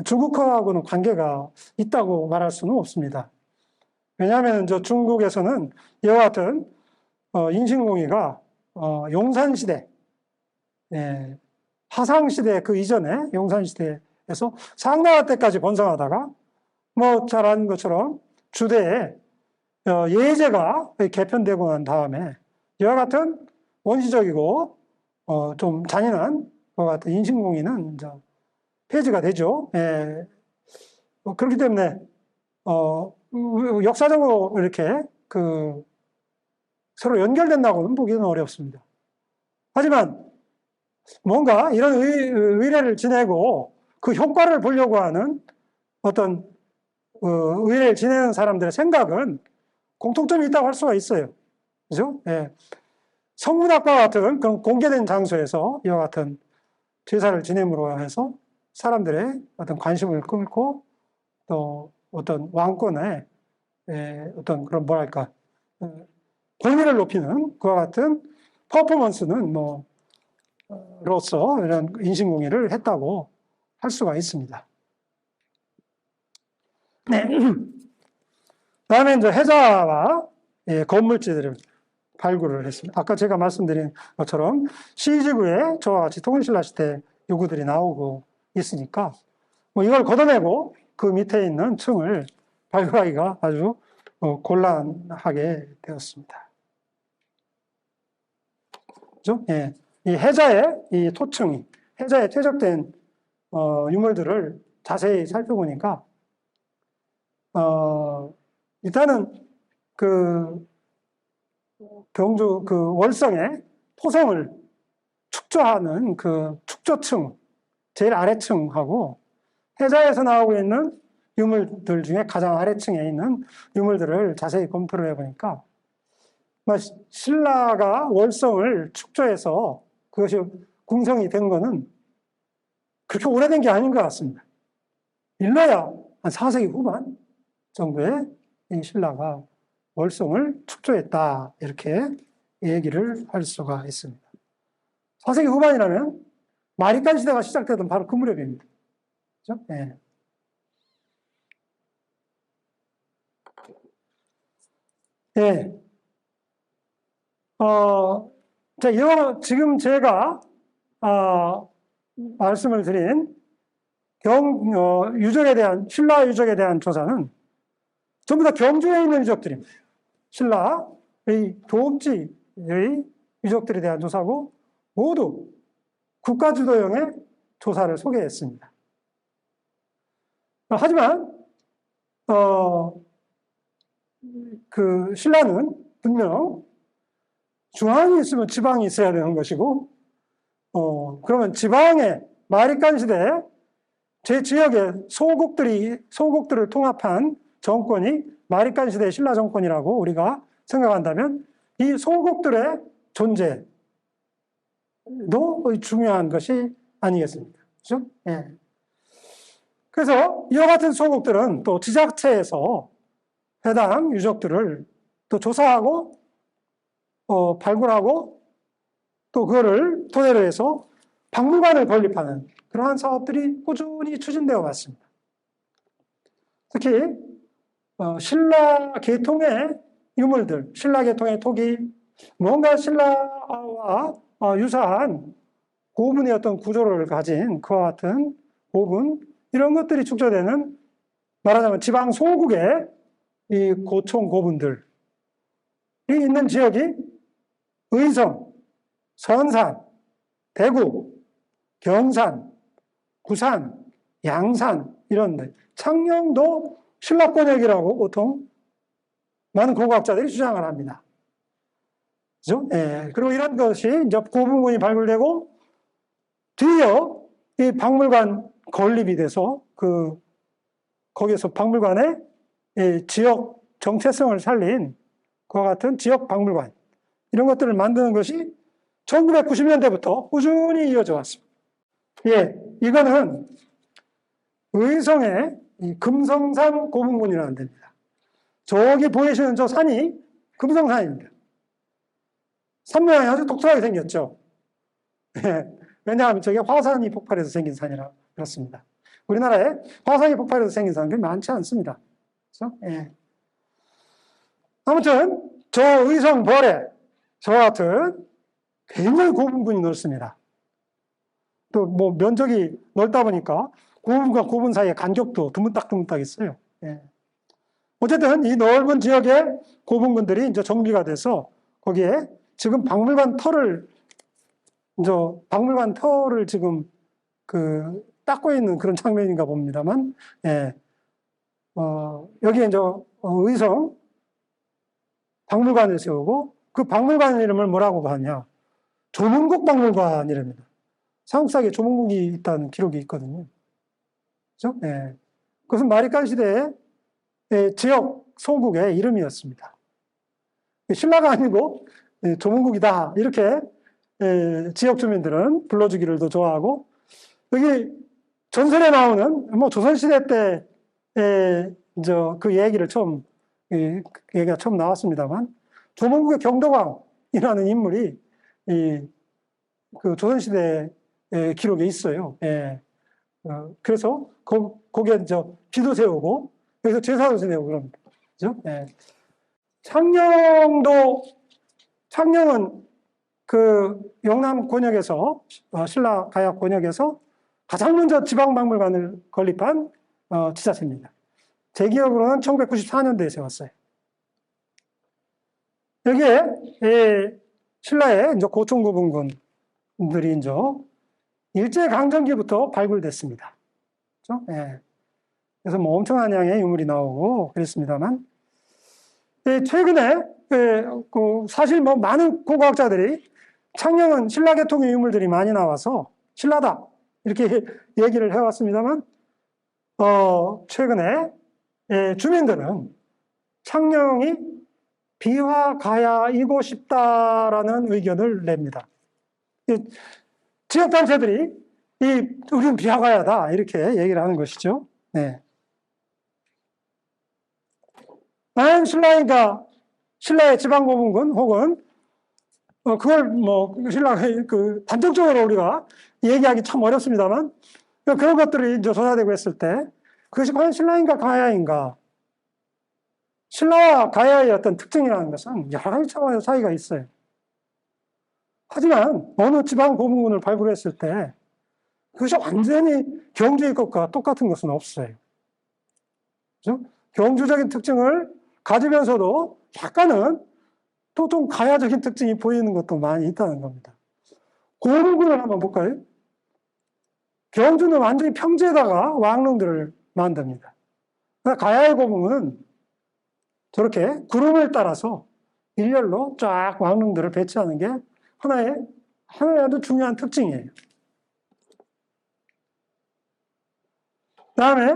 중국하고는 관계가 있다고 말할 수는 없습니다. 왜냐하면 저 중국에서는 이와 같은 인신공의가 용산시대, 예, 화상시대 그 이전에 용산시대에서 상나라 때까지 번성하다가 뭐 잘 아는 것처럼 주대에 예제가 개편되고 난 다음에 이와 같은 원시적이고 좀 잔인한 것 같은 인신공의는 이제 폐지가 되죠. 예. 그렇기 때문에 역사적으로 이렇게 서로 연결된다고는 보기는 어렵습니다. 하지만 뭔가 이런 의례를 지내고 그 효과를 보려고 하는 어떤 의례를 지내는 사람들의 생각은 공통점이 있다고 할 수가 있어요. 그죠? 예. 성문학과 같은 그런 공개된 장소에서 이와 같은 제사를 지냄으로 해서 사람들의 어떤 관심을 끌고 또 어떤 왕권의 어떤 그런 뭐랄까 권위를 높이는 그와 같은 퍼포먼스는 로서 이런 인신공의를 했다고 할 수가 있습니다. 네. 다음에 이제 해자와 건물지들을 발굴을 했습니다. 아까 제가 말씀드린 것처럼 시지구에 저와 같이 통일신라 시대 요구들이 나오고 있으니까 뭐 이걸 걷어내고 그 밑에 있는 층을 발굴하기가 아주 곤란하게 되었습니다. 그죠? 예. 이 해자의 이 토층이 해자에 퇴적된 유물들을 자세히 살펴보니까 일단은 경주 월성의 토성을 축조하는 축조층 제일 아래층하고 해자에서 나오고 있는 유물들 중에 가장 아래층에 있는 유물들을 자세히 검토를 해보니까 신라가 월성을 축조해서 그것이 궁성이 된 거는 그렇게 오래된 게 아닌 것 같습니다. 일러야 한 4세기 후반 정도에 이 신라가 월성을 축조했다 이렇게 얘기를 할 수가 있습니다. 4세기 후반이라면 마리깐 시대가 시작되던 바로 그 무렵입니다. 그렇죠? 네. 네. 지금 제가 말씀을 드린 유적에 대한 신라 유적에 대한 조사는 전부 다 경주에 있는 유적들입니다. 신라의 도읍지의 유적들에 대한 조사고 모두 국가주도형의 조사를 소개했습니다. 하지만 신라는 분명 중앙이 있으면 지방이 있어야 되는 것이고 그러면 지방의 마리깐 시대에 제 지역의 소국들을 통합한 정권이 마리깐 시대의 신라 정권이라고 우리가 생각한다면 이 소국들의 존재도 중요한 것이 아니겠습니까? 그죠? 예. 그래서 이와 같은 소국들은 또 지자체에서 해당 유적들을 또 조사하고 발굴하고 또 그거를 토대로 해서 박물관을 건립하는 그러한 사업들이 꾸준히 추진되어 왔습니다. 특히 신라 계통의 유물들, 신라 계통의 토기, 뭔가 신라와 유사한 고분의 어떤 구조를 가진 그와 같은 고분, 이런 것들이 축적되는, 말하자면 지방 소국의 이 고총 고분들이 있는 지역이 의성, 선산, 대구, 경산, 구산, 양산 이런 데, 창녕도 신라권역이라고 보통 많은 고고학자들이 주장을 합니다. 그죠? 예. 그리고 이런 것이 이제 고분군이 발굴되고 뒤이어 이 박물관 건립이 돼서 거기에서 박물관의 지역 정체성을 살린 그와 같은 지역 박물관, 이런 것들을 만드는 것이 1990년대부터 꾸준히 이어져 왔습니다. 예, 이거는 의성의 금성산 고분군이라는 데입니다. 저기 보이시는 저 산이 금성산입니다. 산 모양이 아주 독특하게 생겼죠. 예, 왜냐하면 저게 화산이 폭발해서 생긴 산이라 그렇습니다. 우리나라에 화산이 폭발해서 생긴 산이 많지 않습니다. 그렇죠? 예. 아무튼 저 의성 벌에 저와 같은 굉장히 고분군이 넓습니다. 또 뭐 면적이 넓다 보니까 고분과 고분 사이에 간격도 드문딱 있어요. 예. 어쨌든 이 넓은 지역의 고분군들이 이제 정비가 돼서 거기에 지금 박물관 터를 지금 닦고 있는 그런 장면인가 봅니다만, 예. 여기에 이제 의성 박물관을 세우고 그 박물관 이름을 뭐라고 하냐? 조문국 박물관이랍니다. 삼국사기에 조문국이 있다는 기록이 있거든요. 그죠? 예. 그것은 마리깐 시대의 지역 소국의 이름이었습니다. 신라가 아니고 조문국이다, 이렇게 지역 주민들은 불러주기를 더 좋아하고, 여기 전설에 나오는 조선시대 때 이제 그 얘기가 처음 나왔습니다만, 조문국의 경덕왕이라는 인물이 그 조선시대 기록에 있어요. 예. 그래서 거기에 이제 비도 세우고 여기서 제사도 지내고 그럽니다. 그죠? 예. 창녕은 그 영남 권역에서 신라 가약 권역에서 가장 먼저 지방박물관을 건립한 지자체입니다. 제 기억으로는 1994년도에 세웠어요. 여기에 신라의 이제 고총고분군들이 이제 일제강점기부터 발굴됐습니다. 그렇죠? 예. 그래서 뭐 엄청난 양의 유물이 나오고 그랬습니다만, 최근에 사실 뭐 많은 고고학자들이 창녕은 신라 계통의 유물들이 많이 나와서 신라다 이렇게 얘기를 해왔습니다만, 최근에 주민들은 창녕이 비화가야이고 싶다라는 의견을 냅니다. 지역단체들이 우리는 비화가야다 이렇게 얘기를 하는 것이죠. 네. 만약 신라의 지방고분군 혹은 그걸 뭐 신라가 단정적으로 우리가 얘기하기 참 어렵습니다만, 그런 것들이 이제 조사되고 했을 때 그것이 과연 신라인가 가야인가, 신라와 가야의 어떤 특징이라는 것은 여러 가지 차원의 차이가 있어요. 하지만 어느 지방 고분군을 발굴했을 때 그것이 완전히 경주의 것과 똑같은 것은 없어요. 그렇죠? 경주적인 특징을 가지면서도 약간은 또 좀 가야적인 특징이 보이는 것도 많이 있다는 겁니다. 고분군을 한번 볼까요? 경주는 완전히 평지에다가 왕릉들을 만듭니다. 가야의 고분군은 저렇게 구름을 따라서 일렬로 쫙 왕릉들을 배치하는 게 하나의 아주 중요한 특징이에요. 그 다음에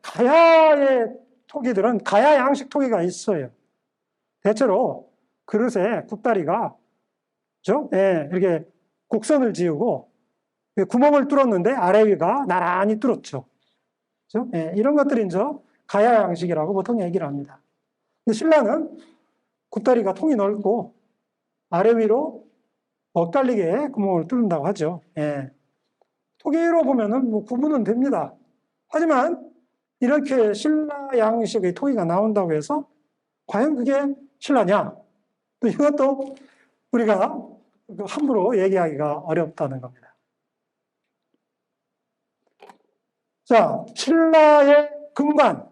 가야의 토기들은 가야 양식 토기가 있어요. 대체로 그릇에 굽다리가 그죠? 예, 이렇게 곡선을 지우고 구멍을 뚫었는데 아래 위가 나란히 뚫었죠. 그죠? 예, 이런 것들이 이제 가야 양식이라고 보통 얘기를 합니다. 근데 신라는 굽다리가 통이 넓고 아래 위로 엇갈리게 구멍을 뚫는다고 하죠. 예. 토기로 보면은 뭐 구분은 됩니다. 하지만 이렇게 신라 양식의 토기가 나온다고 해서 과연 그게 신라냐? 또 이것도 우리가 함부로 얘기하기가 어렵다는 겁니다. 자, 신라의 금관,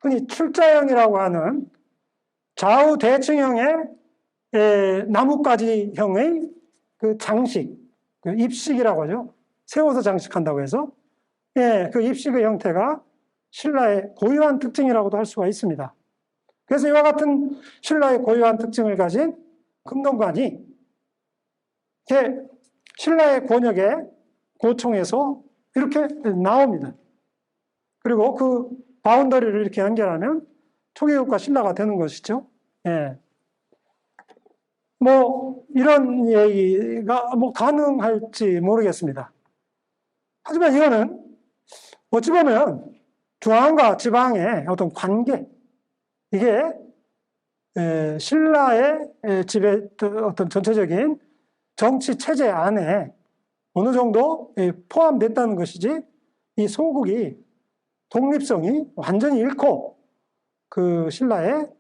흔히 출자형이라고 하는 좌우 대칭형의 나뭇가지형의 그 장식, 그 입식이라고 하죠. 세워서 장식한다고 해서 예, 그 입식의 형태가 신라의 고유한 특징이라고도 할 수가 있습니다. 그래서 이와 같은 신라의 고유한 특징을 가진 금동관이 신라의 권역의 고총에서 이렇게 나옵니다. 그리고 그 바운더리를 이렇게 연결하면 초계국과 신라가 되는 것이죠. 예. 뭐 이런 얘기가 뭐 가능할지 모르겠습니다. 하지만 이거는 어찌 보면 중앙과 지방의 어떤 관계, 이게 신라의 지배 어떤 전체적인 정치 체제 안에 어느 정도 포함됐다는 것이지, 이 소국이 독립성이 완전히 잃고 그 신라의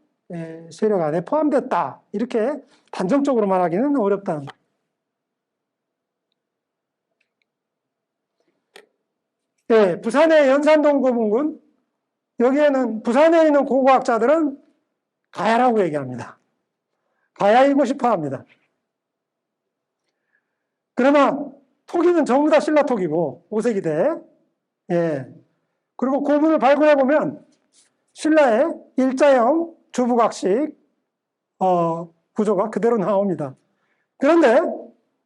세력 안에 포함됐다, 이렇게 단정적으로 말하기는 어렵다는 거예요. 네, 부산의 연산동 고문군, 여기에는 부산에 있는 고고학자들은 가야라고 얘기합니다. 가야이고 싶어 합니다. 그러나 토기는 전부 다 신라 토기고, 5세기대. 예. 그리고 고문을 발굴해 보면 신라의 일자형 주부각식 구조가 그대로 나옵니다. 그런데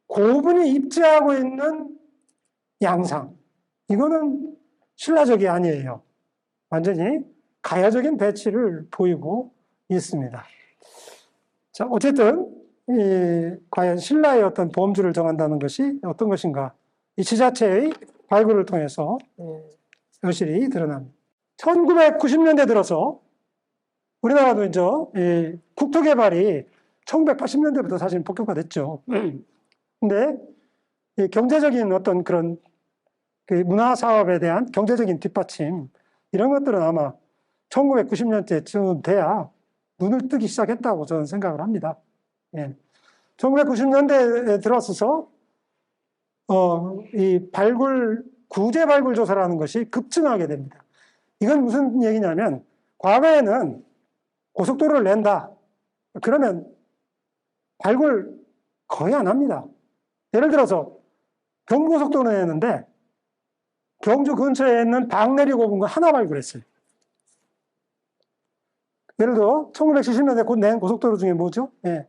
고분이 입지하고 있는 양상, 이거는 신라적이 아니에요. 완전히 가야적인 배치를 보이고 있습니다. 자, 어쨌든 과연 신라의 어떤 범주를 정한다는 것이 어떤 것인가, 이 지자체의 발굴을 통해서 여실히 드러납니다. 1990년대 들어서 우리나라도 이제 국토 개발이 1980년대부터 사실 본격화됐죠. 근데 경제적인 어떤 그런 그 문화 사업에 대한 경제적인 뒷받침, 이런 것들은 아마 1990년대쯤 돼야 눈을 뜨기 시작했다고 저는 생각을 합니다. 예. 1990년대에 들어서서 이 구제 발굴 조사라는 것이 급증하게 됩니다. 이건 무슨 얘기냐면, 과거에는 고속도로를 낸다, 그러면 발굴 거의 안 합니다. 예를 들어서 경부고속도로 내는데 경주 근처에 있는 박내리 고분군 하나 발굴했어요. 예를 들어 1970년대 곧 낸 고속도로 중에 뭐죠? 예,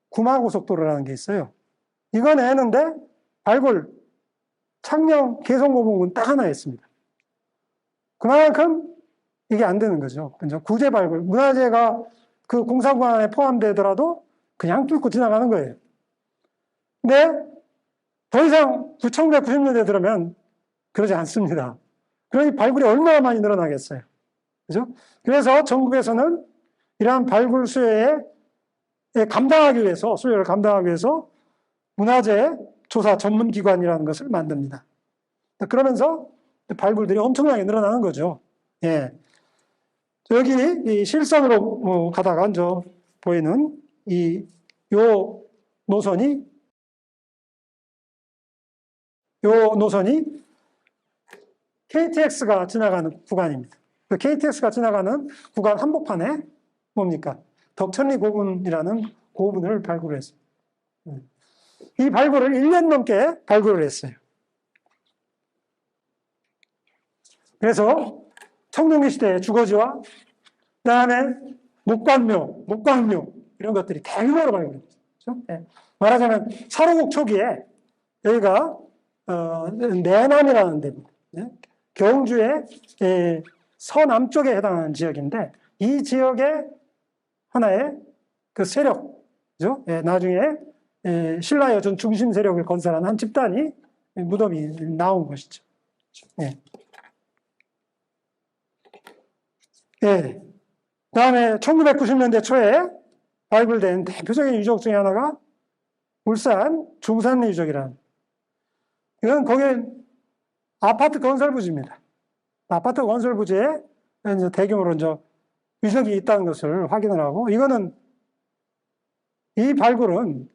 구마고속도로라는 게 있어요. 이거 내는데 발굴 창녕 개성고분군 딱 하나 했습니다. 그만큼 이게 안 되는 거죠. 구제 발굴, 문화재가 그 공사구간에 포함되더라도 그냥 뚫고 지나가는 거예요. 근데 더 이상 1990년대에 들어면 그러지 않습니다. 그러니 발굴이 얼마나 많이 늘어나겠어요. 그죠? 그래서 전국에서는 이러한 발굴 수요에 감당하기 위해서, 수요를 감당하기 위해서 문화재 조사 전문기관이라는 것을 만듭니다. 그러면서 발굴들이 엄청나게 늘어나는 거죠. 예. 여기 이 실선으로 가다가 이제 보이는 요 노선이 KTX가 지나가는 구간입니다. 그 KTX가 지나가는 구간 한복판에 뭡니까? 덕천리 고분이라는 고분을 발굴했습니다. 이 발굴을 1년 넘게 발굴을 했어요. 그래서 청동기 시대의 주거지와 그다음에 목관묘 이런 것들이 대규모로 발굴했죠. 네. 말하자면 사로국 초기에 여기가 내남이라는 데입니다. 네. 경주의 서남쪽에 해당하는 지역인데 이 지역의 하나의 그 세력이죠. 예, 나중에 신라 여전 중심 세력을 건설한 한 집단이 무덤이 나온 것이죠. 예. 예. 그다음에 1990년대 초에 발굴된 대표적인 유적 중에 하나가 울산 중산리 유적이라는. 이건 거기 아파트 건설 부지입니다. 아파트 건설 부지에 이제 대규모로 이제 유적이 있다는 것을 확인을 하고, 이거는 이 발굴은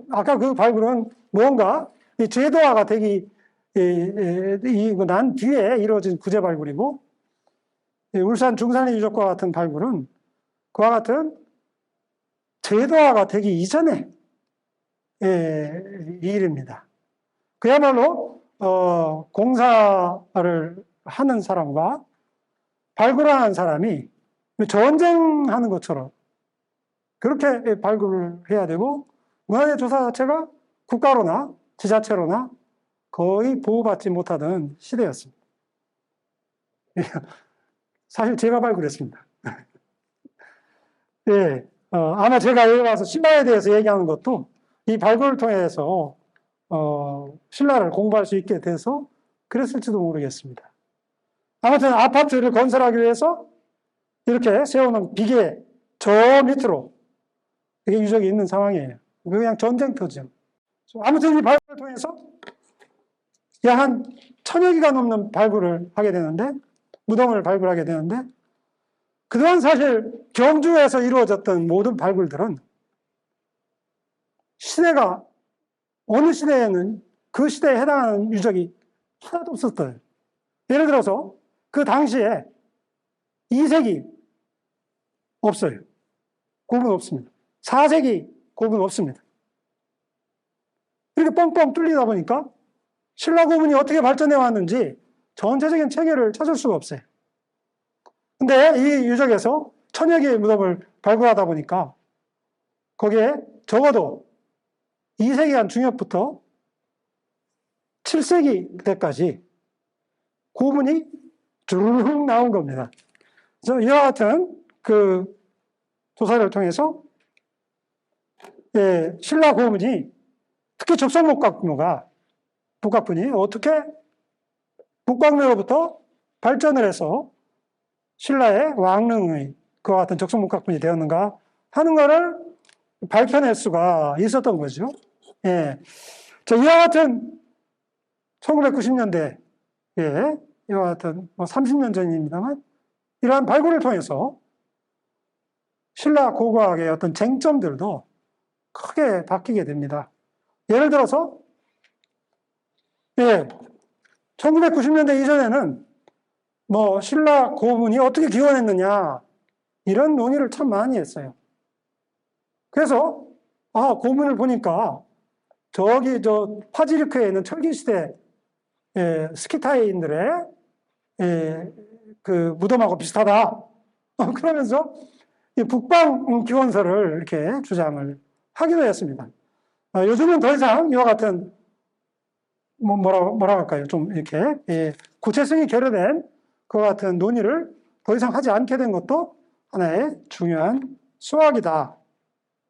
아까 그 발굴은 무언가 이 제도화가 되기 난 뒤에 이루어진 구제 발굴이고, 울산 중산리 유적과 같은 발굴은 그와 같은 제도화가 되기 이전의 일입니다. 그야말로 공사를 하는 사람과 발굴하는 사람이 전쟁하는 것처럼 그렇게 발굴을 해야 되고, 문화재 조사 자체가 국가로나 지자체로나 거의 보호받지 못하던 시대였습니다. 사실 제가 발굴했습니다. 예, 아마 제가 여기 와서 신라에 대해서 얘기하는 것도 이 발굴을 통해서 신라를 공부할 수 있게 돼서 그랬을지도 모르겠습니다. 아무튼 아파트를 건설하기 위해서 이렇게 세우는 비계 저 밑으로 이게 유적이 있는 상황이에요. 그냥 전쟁터죠. 아무튼 이 발굴을 통해서 약 한 1000여 개가 넘는 발굴을 하게 되는데, 무덤을 발굴하게 되는데, 그동안 사실 경주에서 이루어졌던 모든 발굴들은 시대가 어느 시대에는 그 시대에 해당하는 유적이 하나도 없었어요. 예를 들어서 그 당시에 이색이 없어요. 곱은 없습니다. 4세기 곱은 없습니다. 이렇게 뻥뻥 뚫리다 보니까 신라 고문이 어떻게 발전해 왔는지 전체적인 체계를 찾을 수가 없어요. 근데 이 유적에서 1000여 개의 무덤을 발굴하다 보니까 거기에 적어도 2세기 한 중엽부터 7세기 때까지 고문이 쭉 나온 겁니다. 그래서 이와 같은 그 조사를 통해서 신라 고문이 특히 북각분이 어떻게 북광묘로부터 발전을 해서 신라의 왕릉의 그와 같은 적성목각분이 되었는가 하는 것을 밝혀낼 수가 있었던 거죠. 예. 자, 이와 같은 1990년대, 이와 같은 30년 전입니다만, 이러한 발굴을 통해서 신라 고고학의 어떤 쟁점들도 크게 바뀌게 됩니다. 예를 들어서, 1990년대 이전에는 신라 고문이 어떻게 기원했느냐, 이런 논의를 참 많이 했어요. 그래서, 고문을 보니까 저기 파지르크에 있는 철기시대 스키타이인들의 그 무덤하고 비슷하다. 그러면서 북방 기원설을 이렇게 주장을 하기도 했습니다. 요즘은 더 이상 이와 같은 뭐라 할까요? 좀 이렇게 구체성이 결여된 그와 같은 논의를 더 이상 하지 않게 된 것도 하나의 중요한 수학이다.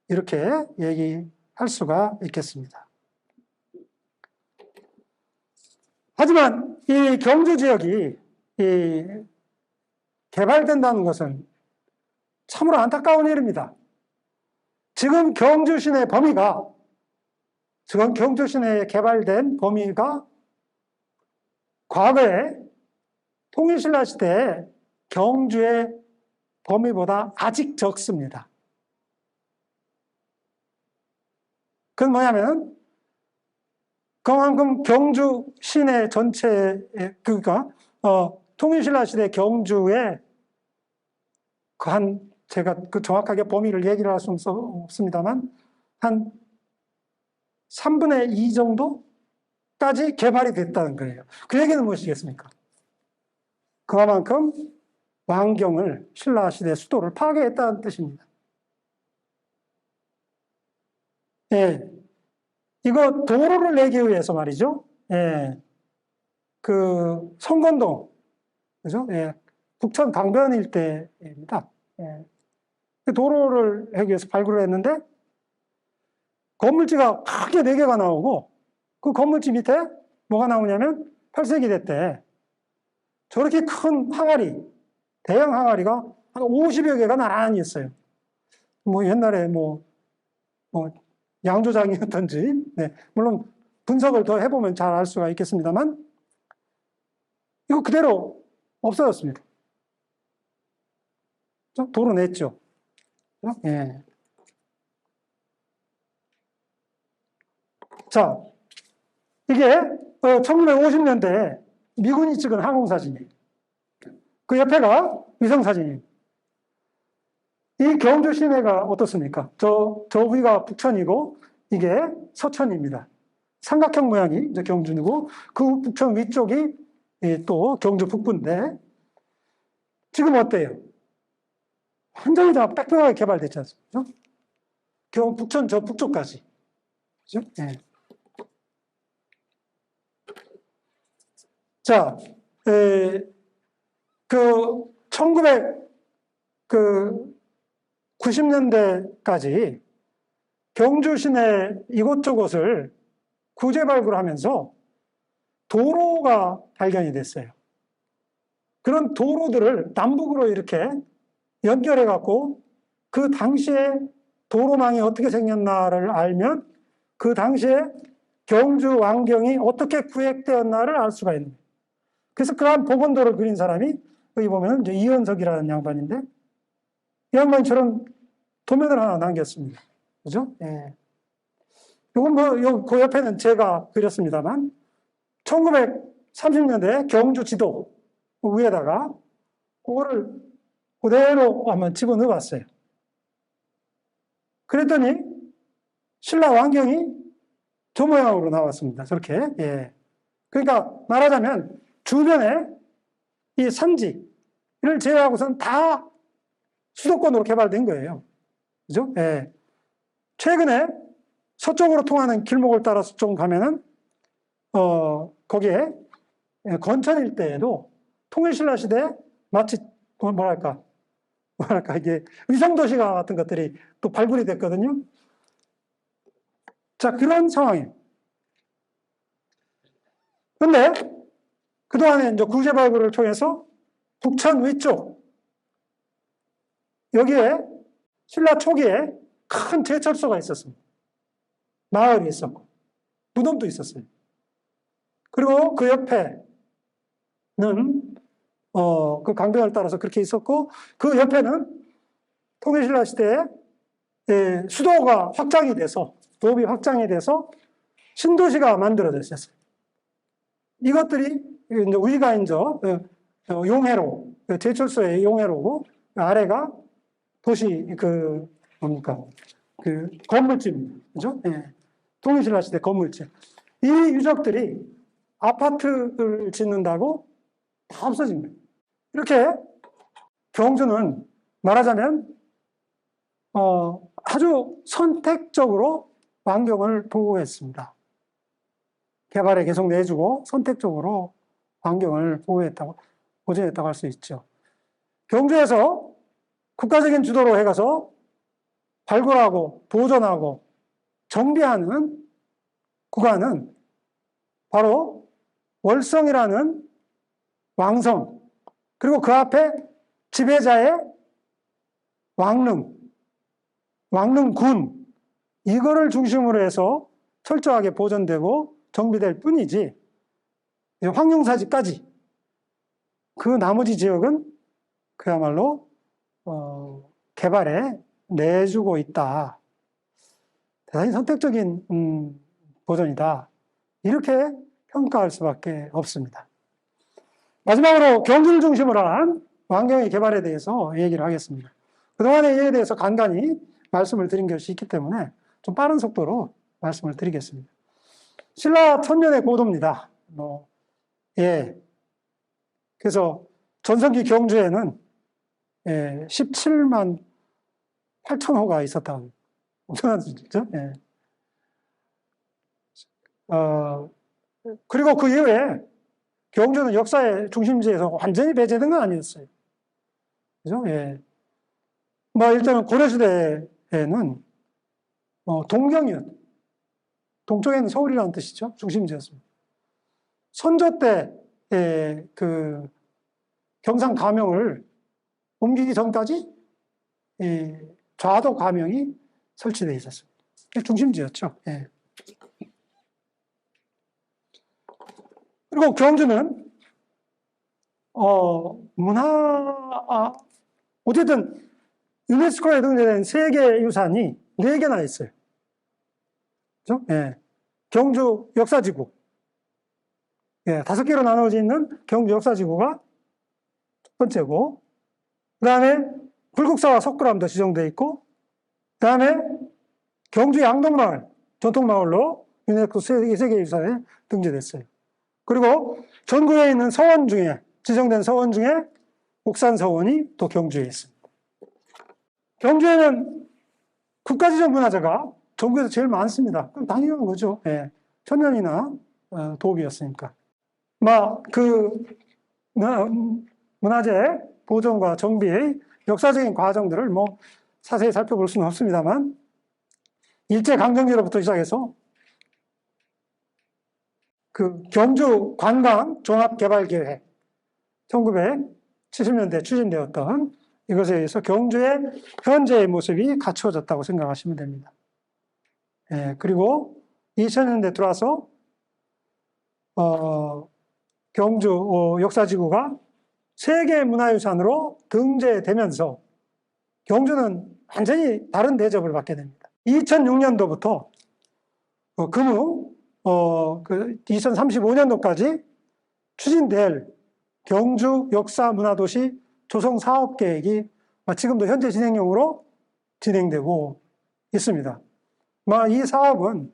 이렇게 얘기할 수가 있겠습니다. 하지만 이 경주 지역이 개발된다는 것은 참으로 안타까운 일입니다. 지금 경주 시내 경주시내에 개발된 범위가 과거에 통일신라 시대에 경주의 범위보다 아직 적습니다. 그건 뭐냐면 그만큼 경주 시내 전체, 그러니까 통일신라 시대 경주의 제가 정확하게 범위를 얘기를 할 수는 없습니다만 한 3분의 2 정도까지 개발이 됐다는 거예요. 그 얘기는 무엇이겠습니까? 그만큼 왕경을, 신라 시대 수도를 파괴했다는 뜻입니다. 이거 도로를 내기 위해서 말이죠. 그 성건동, 그죠? 예, 북천 강변 일대입니다. 예. 그 도로를 하기 위해서 발굴을 했는데 건물지가 크게 4개가 나오고 그 건물지 밑에 뭐가 나오냐면 8세기대 때 저렇게 큰 항아리, 대형 항아리가 한 50여 개가 나란히 있어요. 뭐 옛날에 뭐 양조장이었던지, 네, 물론 분석을 더 해보면 잘 알 수가 있겠습니다만 이거 그대로 없어졌습니다. 도로 냈죠. 예. 자, 이게 1950년대 미군이 찍은 항공사진이에요. 그 옆에가 위성사진이에요. 이 경주 시내가 어떻습니까? 저 위가 북천이고 이게 서천입니다. 삼각형 모양이 이제 경주이고 그 북천 위쪽이 또 경주 북부인데 지금 어때요? 완전히 다 빽빽하게 개발됐지 않습니까? 북천 저 북쪽까지. 그죠? 네. 자, 그 1990년대까지 경주 시내 이곳저곳을 구제 발굴하면서 도로가 발견이 됐어요. 그런 도로들을 남북으로 이렇게 연결해 갖고 그 당시에 도로망이 어떻게 생겼나를 알면 그 당시에 경주 왕경이 어떻게 구획되었나를 알 수가 있는 거예요. 그래서 그러한 복원도를 그린 사람이 여기 보면 이제 이현석이라는 양반인데 이 양반처럼 도면을 하나 남겼습니다. 그죠? 예. 요건 그 옆에는 제가 그렸습니다만 1930년대 경주 지도 위에다가 그거를 그대로 한번 집어넣어 봤어요. 그랬더니 신라 왕경이 저 모양으로 나왔습니다. 저렇게. 예. 그러니까 말하자면 주변에 이 산지를 제외하고선 다 수도권으로 개발된 거예요. 그죠? 예. 최근에 서쪽으로 통하는 길목을 따라서 좀 가면은, 거기에 건천 일대에도 통일신라 시대 마치, 이게 위성도시가 같은 것들이 또 발굴이 됐거든요. 자, 그런 상황이에요. 근데 그동안에 이제 구제 발굴을 통해서 북천 위쪽, 여기에 신라 초기에 큰 제철소가 있었습니다. 마을이 있었고, 무덤도 있었어요. 그리고 그 옆에는, 그 강변을 따라서 그렇게 있었고, 그 옆에는 통일신라 시대에 수도가 확장이 돼서, 도읍이 확장이 돼서 신도시가 만들어졌어요. 이것들이 이제 위가 이제 용해로, 제철소의 용해로고, 아래가 도시 건물집, 그죠? 예. 통일신라 시대 건물집. 이 유적들이 아파트를 짓는다고 다 없어진 거예요. 이렇게 경주는 말하자면 아주 선택적으로 환경을 보호했습니다. 개발에 계속 내주고 선택적으로 환경을 보존했다고 할 수 있죠. 경주에서 국가적인 주도로 해가서 발굴하고 보존하고 정비하는 구간은 바로 월성이라는 왕성, 그리고 그 앞에 지배자의 왕릉군, 이거를 중심으로 해서 철저하게 보존되고 정비될 뿐이지, 황룡사지까지 그 나머지 지역은 그야말로 개발에 내주고 있다. 대단히 선택적인 보존이다. 이렇게 평가할 수밖에 없습니다. 마지막으로 경주를 중심으로 한 왕경의 개발에 대해서 얘기를 하겠습니다. 그동안에 이에 대해서 간간히 말씀을 드린 것이 있기 때문에 좀 빠른 속도로 말씀을 드리겠습니다. 신라 천년의 고도입니다. 예. 그래서 전성기 경주에는 17만 8천호가 있었다고. 엄청난 수죠. 예. 그리고 그 이후에 경주는 역사의 중심지에서 완전히 배제된 건 아니었어요. 그죠? 예. 뭐, 일단은 고려시대에는, 동경이었, 동쪽에는 서울이라는 뜻이죠. 중심지였습니다. 선조 때, 그, 경상 가명을 옮기기 전까지, 좌도 가명이 설치되어 있었습니다. 중심지였죠. 예. 그리고 경주는, 어쨌든, 유네스코에 등재된 세계유산이 4개나 있어요. 그죠? 예. 경주 역사지구. 예, 5개로 나눠져 있는 경주 역사지구가 첫 번째고, 그 다음에 불국사와 석굴암도 지정되어 있고, 그 다음에 경주 양동마을, 전통마을로 유네스코 세계유산에 등재됐어요. 그리고 전국에 있는 서원 중에, 지정된 서원 중에 옥산서원이 또 경주에 있습니다. 경주에는 국가지정문화재가 전국에서 제일 많습니다. 그럼 당연한 거죠. 예. 천년이나 도읍이었으니까. 문화재 보존과 정비의 역사적인 과정들을 자세히 살펴볼 수는 없습니다만, 일제강점기로부터 시작해서 그 경주 관광 종합개발계획 1970년대 추진되었던 이것에 의해서 경주의 현재의 모습이 갖추어졌다고 생각하시면 됩니다. 예, 그리고 2000년대 들어와서 경주 역사지구가 세계문화유산으로 등재되면서 경주는 완전히 다른 대접을 받게 됩니다. 2006년도부터 금후 2035년도까지 추진될 경주 역사문화도시 조성사업계획이 지금도 현재 진행형으로 진행되고 있습니다. 이 사업은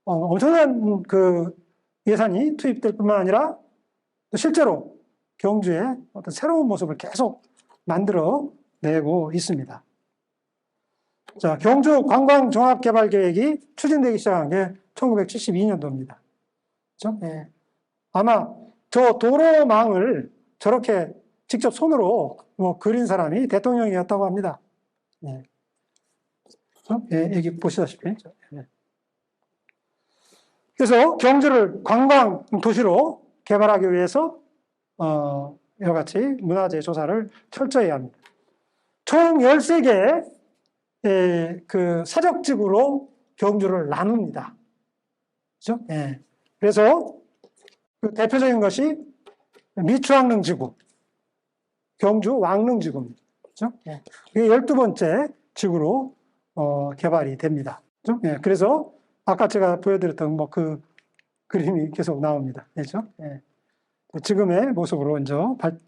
엄청난 그 예산이 투입될 뿐만 아니라 실제로 경주의 어떤 새로운 모습을 계속 만들어내고 있습니다. 자, 경주 관광종합개발계획이 추진되기 시작한 게 1972년도입니다. 그렇죠? 예. 아마 저 도로망을 저렇게 직접 손으로 그린 사람이 대통령이었다고 합니다. 예. 예, 여기 보시다시피. 예. 그래서 경주를 관광 도시로 개발하기 위해서 이와 같이 문화재 조사를 철저히 합니다. 총 13개의 그 사적지구로 경주를 나눕니다. 그죠? 예. 그래서 그 대표적인 것이 미추왕릉지구, 경주 왕릉지구입니다. 그죠? 예. 이게 12번째 지구로 개발이 됩니다. 그죠? 예. 그래서 아까 제가 보여드렸던 그 그림이 계속 나옵니다. 그죠? 예. 지금의 모습으로 이제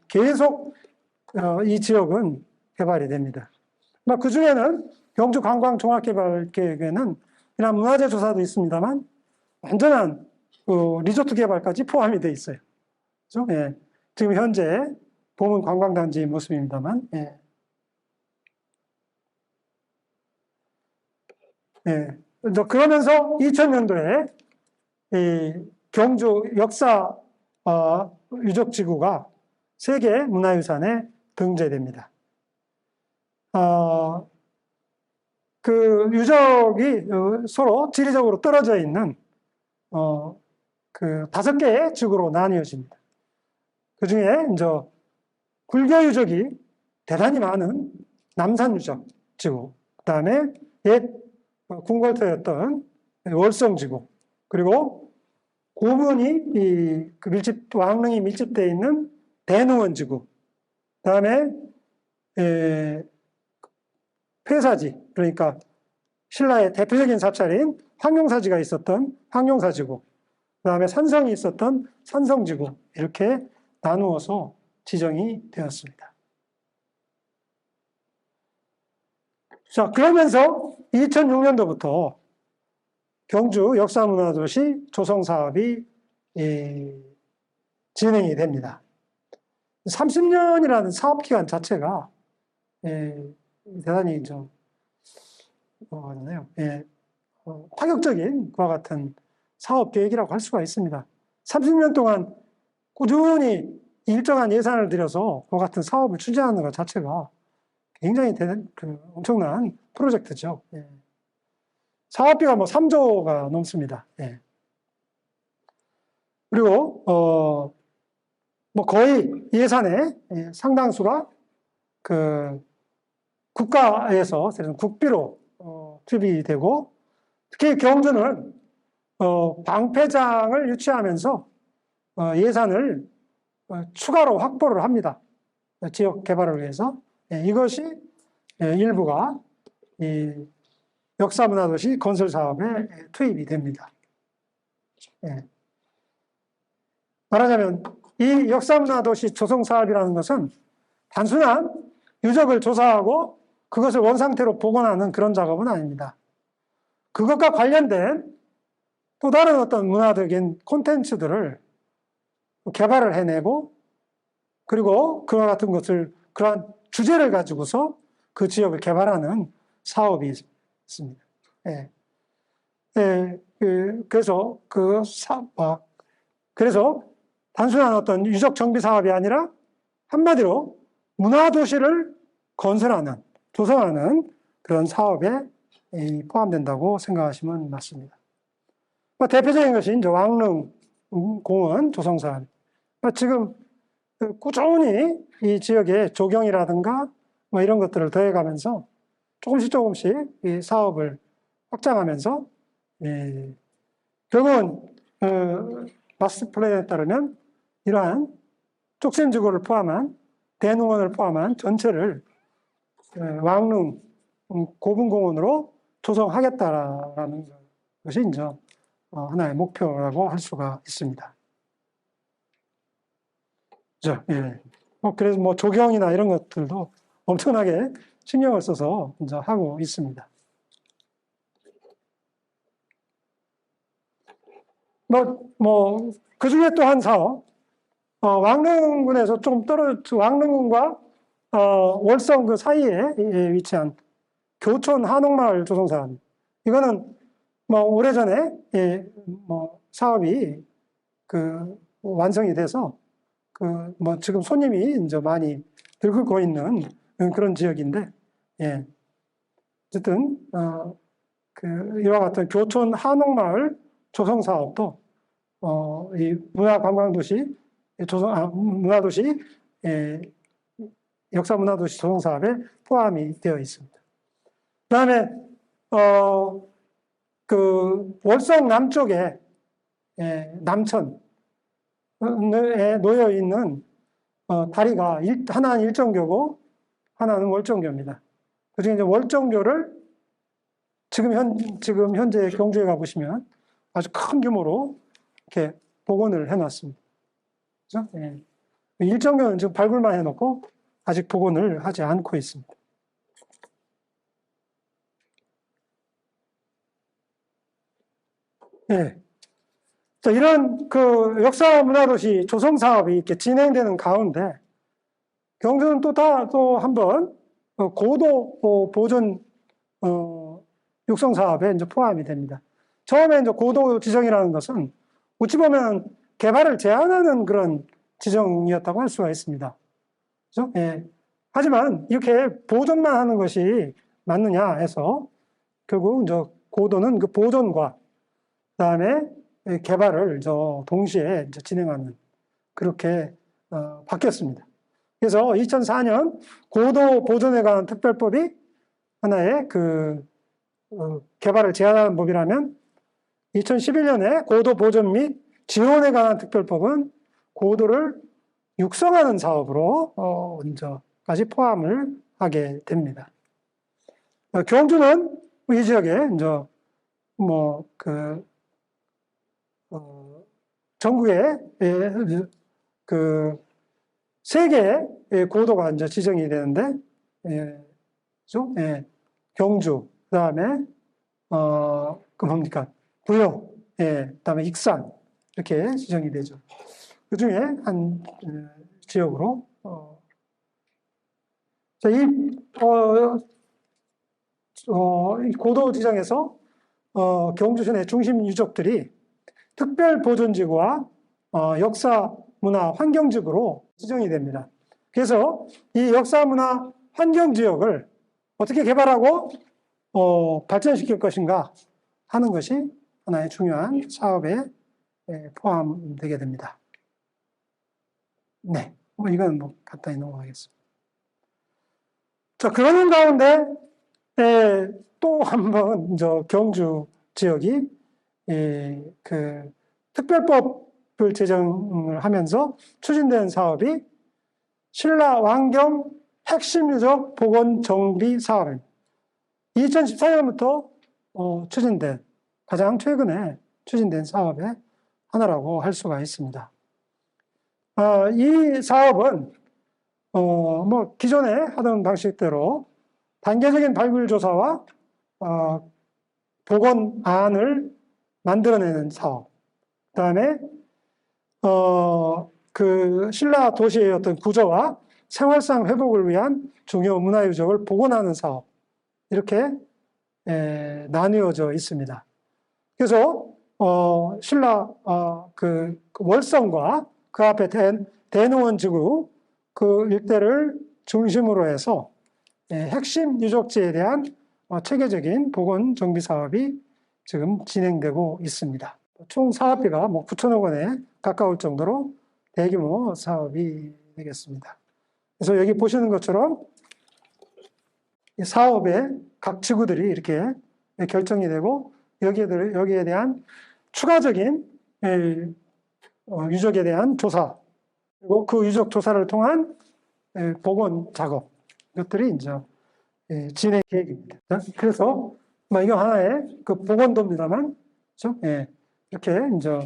계속 이 지역은 개발이 됩니다. 그 중에는 경주 관광종합개발계획에는 그냥 문화재 조사도 있습니다만 완전한 리조트 개발까지 포함이 되어 있어요. 그렇죠? 예. 지금 현재 보문 관광단지의 모습입니다만, 예. 예. 그러면서 2000년도에 이 경주 역사 유적지구가 세계 문화유산에 등재됩니다. 그 유적이 서로 지리적으로 떨어져 있는 그 5개의 지구로 나뉘어집니다. 그 중에 이제 불교 유적이 대단히 많은 남산 유적 지구, 그 다음에 옛 궁궐터였던 월성 지구, 그리고 고문이 그 왕릉이 밀집되어 있는 대능원 지구, 그 다음에 폐사지, 그러니까 신라의 대표적인 사찰인 황룡사지가 있었던 황룡사지구, 그 다음에 산성이 있었던 산성지구, 이렇게 나누어서 지정이 되었습니다. 자, 그러면서 2006년도부터 경주 역사문화도시 조성사업이 진행이 됩니다. 30년이라는 사업기간 자체가 대단히 좀 파격적인 그와 같은 사업 계획이라고 할 수가 있습니다. 30년 동안 꾸준히 일정한 예산을 들여서 그 같은 사업을 추진하는 것 자체가 굉장히 엄청난 프로젝트죠. 예. 사업비가 뭐 3조가 넘습니다. 예. 그리고 뭐 거의 예산의 상당수가 그 국가에서 국비로 투입이 되고, 특히 경주는 방패장을 유치하면서 예산을 추가로 확보를 합니다. 지역 개발을 위해서. 이것이 일부가 이 역사문화도시 건설 사업에 투입이 됩니다. 말하자면 이 역사문화도시 조성 사업이라는 것은 단순한 유적을 조사하고 그것을 원상태로 복원하는 그런 작업은 아닙니다. 그것과 관련된 또 다른 어떤 문화적인 콘텐츠들을 개발을 해내고, 그리고 그와 같은 것을, 그러한 주제를 가지고서 그 지역을 개발하는 사업이 있습니다. 그래서 단순한 어떤 유적 정비 사업이 아니라 한마디로 문화도시를 건설하는, 조성하는 그런 사업에 포함된다고 생각하시면 맞습니다. 대표적인 것이 이제 왕릉공원 조성 사업. 지금 꾸준히 이 지역의 조경이라든가 뭐 이런 것들을 더해가면서 조금씩 이 사업을 확장하면서 결국은 마스터 플랜에 따르면 이러한 쪽샘지구를 포함한 대농원을 포함한 전체를 왕릉 고분공원으로 조성하겠다라는 것이 이제 하나의 목표라고 할 수가 있습니다. 그죠? 예. 그래서 뭐 조경이나 이런 것들도 엄청나게 신경을 써서 이제 하고 있습니다. 그 중에 또 한 사업, 왕릉군에서 좀 왕릉군과 월성 그 사이에 위치한 교촌 한옥마을 조성 사업. 이거는 뭐 오래전에 사업이 완성이 돼서 지금 손님이 이제 많이 들고 있는 그런 지역인데, 어쨌든 이와 같은 교촌 한옥마을 조성 사업도 이 문화관광도시 문화도시 역사문화도시 조성 사업에 포함이 되어 있습니다. 그다음에 월성 남쪽에 남천에 놓여 있는 다리가 하나는 일정교고 하나는 월정교입니다. 그중에 이제 월정교를 지금 현재 경주에 가보시면 아주 큰 규모로 이렇게 복원을 해놨습니다. 그죠? 일정교는 지금 발굴만 해놓고 아직 복원을 하지 않고 있습니다. 자, 이런 역사문화도시 조성 사업이 이렇게 진행되는 가운데 경주는 또 한번 고도 보존 육성 사업에 이제 포함이 됩니다. 처음에 이제 고도 지정이라는 것은 어찌 보면 개발을 제한하는 그런 지정이었다고 할 수가 있습니다. 그렇죠? 하지만 이렇게 보존만 하는 것이 맞느냐 해서 결국 이제 고도는 그 보존과 그다음에 개발을 동시에 이제 진행하는 그렇게 바뀌었습니다. 그래서 2004년 고도 보존에 관한 특별법이 하나의 개발을 제한하는 법이라면 2011년에 고도 보존 및 지원에 관한 특별법은 고도를 육성하는 사업으로 이제까지 포함을 하게 됩니다. 경주는 이 지역에 이제 전국에 세 개의 고도가 이제 지정이 되는데, 경주, 그 다음에 부여, 그다음에 익산 이렇게 지정이 되죠. 그 중에 한 지역으로 이 고도 지정에서 경주시내 중심 유적들이 특별 보존지구와 역사 문화-환경지구로 지정이 됩니다. 그래서 이 역사문화 환경지역을 어떻게 개발하고 발전시킬 것인가 하는 것이 하나의 중요한 사업에 포함되게 됩니다. 네, 이건 간단히 넘어가겠습니다. 자, 그러는 가운데 또 한 번 경주 지역이 그 특별법을 제정을 하면서 추진된 사업이 신라 왕경 핵심 유적 복원 정비 사업입니다. 2014년부터 추진된 가장 최근에 추진된 사업의 하나라고 할 수가 있습니다. 이 사업은 기존에 하던 방식대로 단계적인 발굴 조사와 복원안을 만들어내는 사업, 그다음에 그 신라 도시의 어떤 구조와 생활상 회복을 위한 중요 문화유적을 복원하는 사업, 이렇게 나뉘어져 있습니다. 그래서 신라 그 월성과 그 앞에 대농원지구 그 일대를 중심으로 해서 핵심 유적지에 대한 체계적인 복원 정비 사업이 지금 진행되고 있습니다. 총 사업비가 9천억 원에 가까울 정도로 대규모 사업이 되겠습니다. 그래서 여기 보시는 것처럼 이 사업의 각 지구들이 이렇게 결정이 되고 여기에 대한 추가적인 유적에 대한 조사, 그리고 그 유적 조사를 통한 복원 작업, 이것들이 이제 진행 계획입니다. 그래서 이거 하나의 그 복원도입니다만, 그렇죠? 이렇게 이제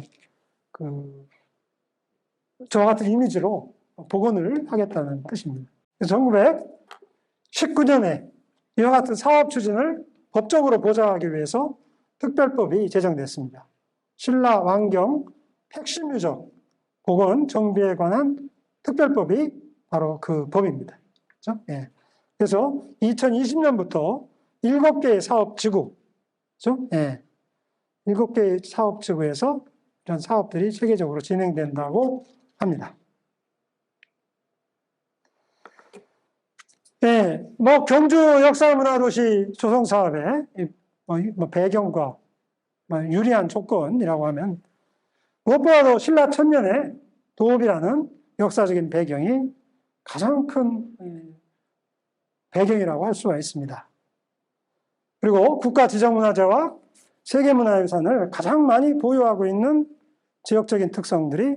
저와 같은 이미지로 복원을 하겠다는 뜻입니다. 1919년에 이와 같은 사업 추진을 법적으로 보장하기 위해서 특별법이 제정됐습니다. 신라 왕경 핵심 유적 복원 정비에 관한 특별법이 바로 그 법입니다. 그렇죠? 그래서 2020년부터 7개의 사업지구, 그렇죠? 7개의 사업지구에서 이런 사업들이 체계적으로 진행된다고 합니다. 경주 역사문화도시 조성사업의 배경과 유리한 조건이라고 하면 무엇보다도 신라 천년의 도읍이라는 역사적인 배경이 가장 큰 배경이라고 할 수가 있습니다. 그리고 국가지정문화재와 세계문화유산을 가장 많이 보유하고 있는 지역적인 특성들이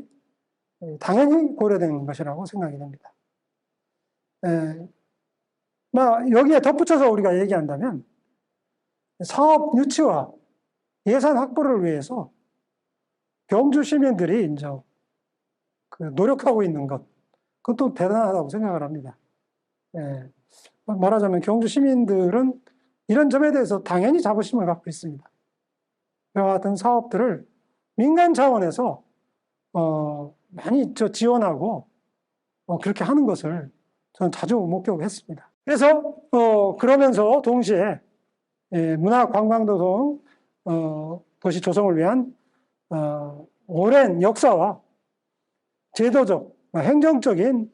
당연히 고려된 것이라고 생각이 됩니다. 여기에 덧붙여서 우리가 얘기한다면 사업 유치와 예산 확보를 위해서 경주 시민들이 이제 노력하고 있는 것, 그것도 대단하다고 생각을 합니다. 말하자면 경주 시민들은 이런 점에 대해서 당연히 자부심을 갖고 있습니다. 이와 같은 사업들을 민간 차원에서 많이 지원하고 그렇게 하는 것을 저는 자주 목격했습니다. 그래서 그러면서 동시에 문화관광도동 도시 조성을 위한 오랜 역사와 제도적, 행정적인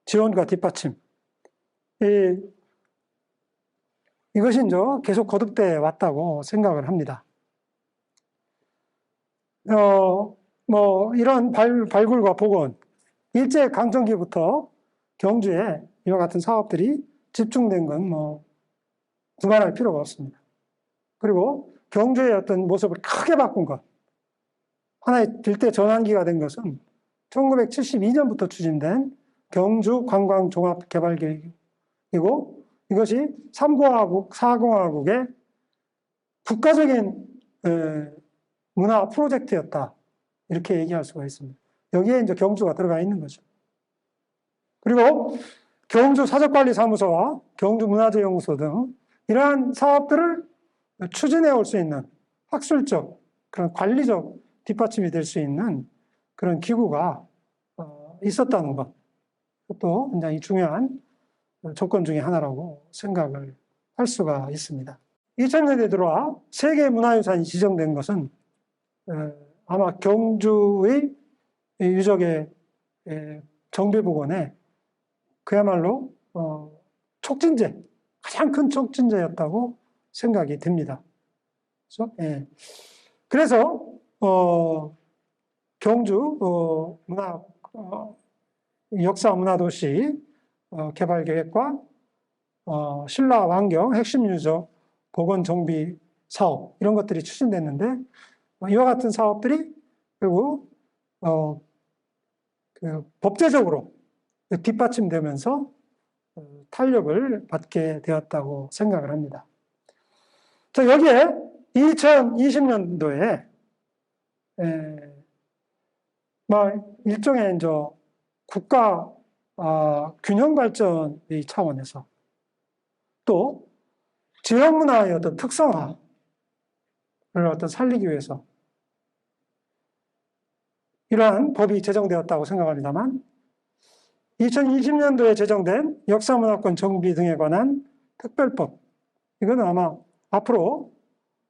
지원과 뒷받침, 이것이 이제 계속 거듭돼 왔다고 생각을 합니다. 이런 발굴과 복원, 일제 강점기부터 경주에 이와 같은 사업들이 집중된 건 두말할 필요가 없습니다. 그리고 경주의 어떤 모습을 크게 바꾼 것, 하나의 일대 전환기가 된 것은 1972년부터 추진된 경주 관광종합개발계획이고, 이것이 3공화국, 4공화국의 국가적인 문화 프로젝트였다, 이렇게 얘기할 수가 있습니다. 여기에 이제 경주가 들어가 있는 거죠. 그리고 경주 사적관리사무소와 경주문화재연구소 등 이러한 사업들을 추진해 올 수 있는 학술적, 그런 관리적 뒷받침이 될 수 있는 그런 기구가 있었다는 것, 그것도 굉장히 중요한 조건 중에 하나라고 생각을 할 수가 있습니다. 2000년에 들어와 세계문화유산이 지정된 것은 아마 경주의 유적의 정비복원의 그야말로 촉진제, 가장 큰 촉진제였다고 생각이 듭니다. 그래서 경주 역사문화도시 개발계획과 신라 왕경 핵심 유적 복원 정비 사업 이런 것들이 추진됐는데 이와 같은 사업들이 결국 법제적으로 뒷받침되면서 탄력을 받게 되었다고 생각을 합니다. 자, 여기에 2020년도에 일종의 이제 국가 균형 발전의 차원에서 또 지역 문화의 어떤 특성화를 살리기 위해서 이러한 법이 제정되었다고 생각합니다만 2020년도에 제정된 역사문화권 정비 등에 관한 특별법, 이거는 아마 앞으로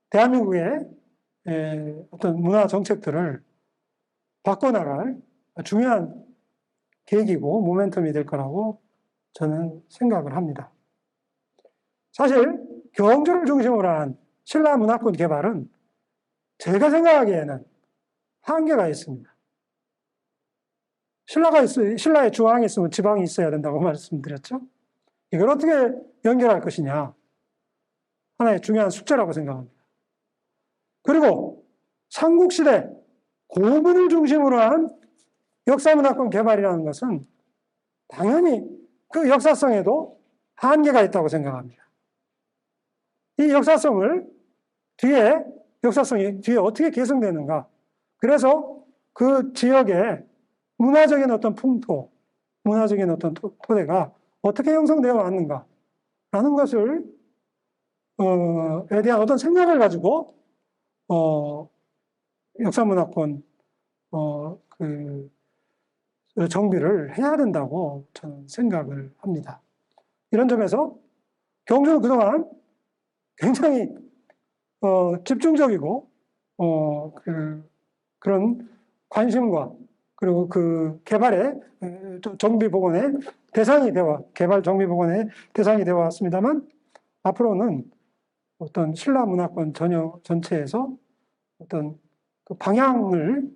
대한민국의 어떤 문화 정책들을 바꿔나갈 중요한 계기고 모멘텀이 될 거라고 저는 생각을 합니다. 사실 경주를 중심으로 한 신라 문화권 개발은 제가 생각하기에는 한계가 있습니다. 신라의 중앙이 있으면 지방이 있어야 된다고 말씀드렸죠. 이걸 어떻게 연결할 것이냐, 하나의 중요한 숙제라고 생각합니다. 그리고 삼국시대 고분을 중심으로 한 역사문화권 개발이라는 것은 당연히 그 역사성에도 한계가 있다고 생각합니다. 이 역사성이 뒤에 어떻게 계승되는가? 그래서 그 지역의 문화적인 어떤 풍토, 문화적인 어떤 토대가 어떻게 형성되어 왔는가? 라는 것을, 에 대한 어떤 생각을 가지고, 역사문화권, 정비를 해야 된다고 저는 생각을 합니다. 이런 점에서 경주는 그동안 굉장히, 집중적이고, 그런 관심과 그리고 그 개발의 정비 복원의 개발 정비 복원의 대상이 되어 왔습니다만 앞으로는 어떤 신라 문화권 전체에서 어떤 그 방향을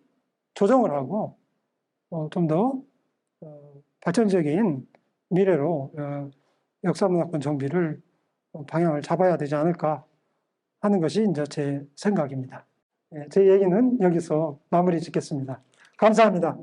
조정을 하고 좀 더 발전적인 미래로 역사문화권 정비를 방향을 잡아야 되지 않을까 하는 것이 이제 제 생각입니다. 제 얘기는 여기서 마무리 짓겠습니다. 감사합니다.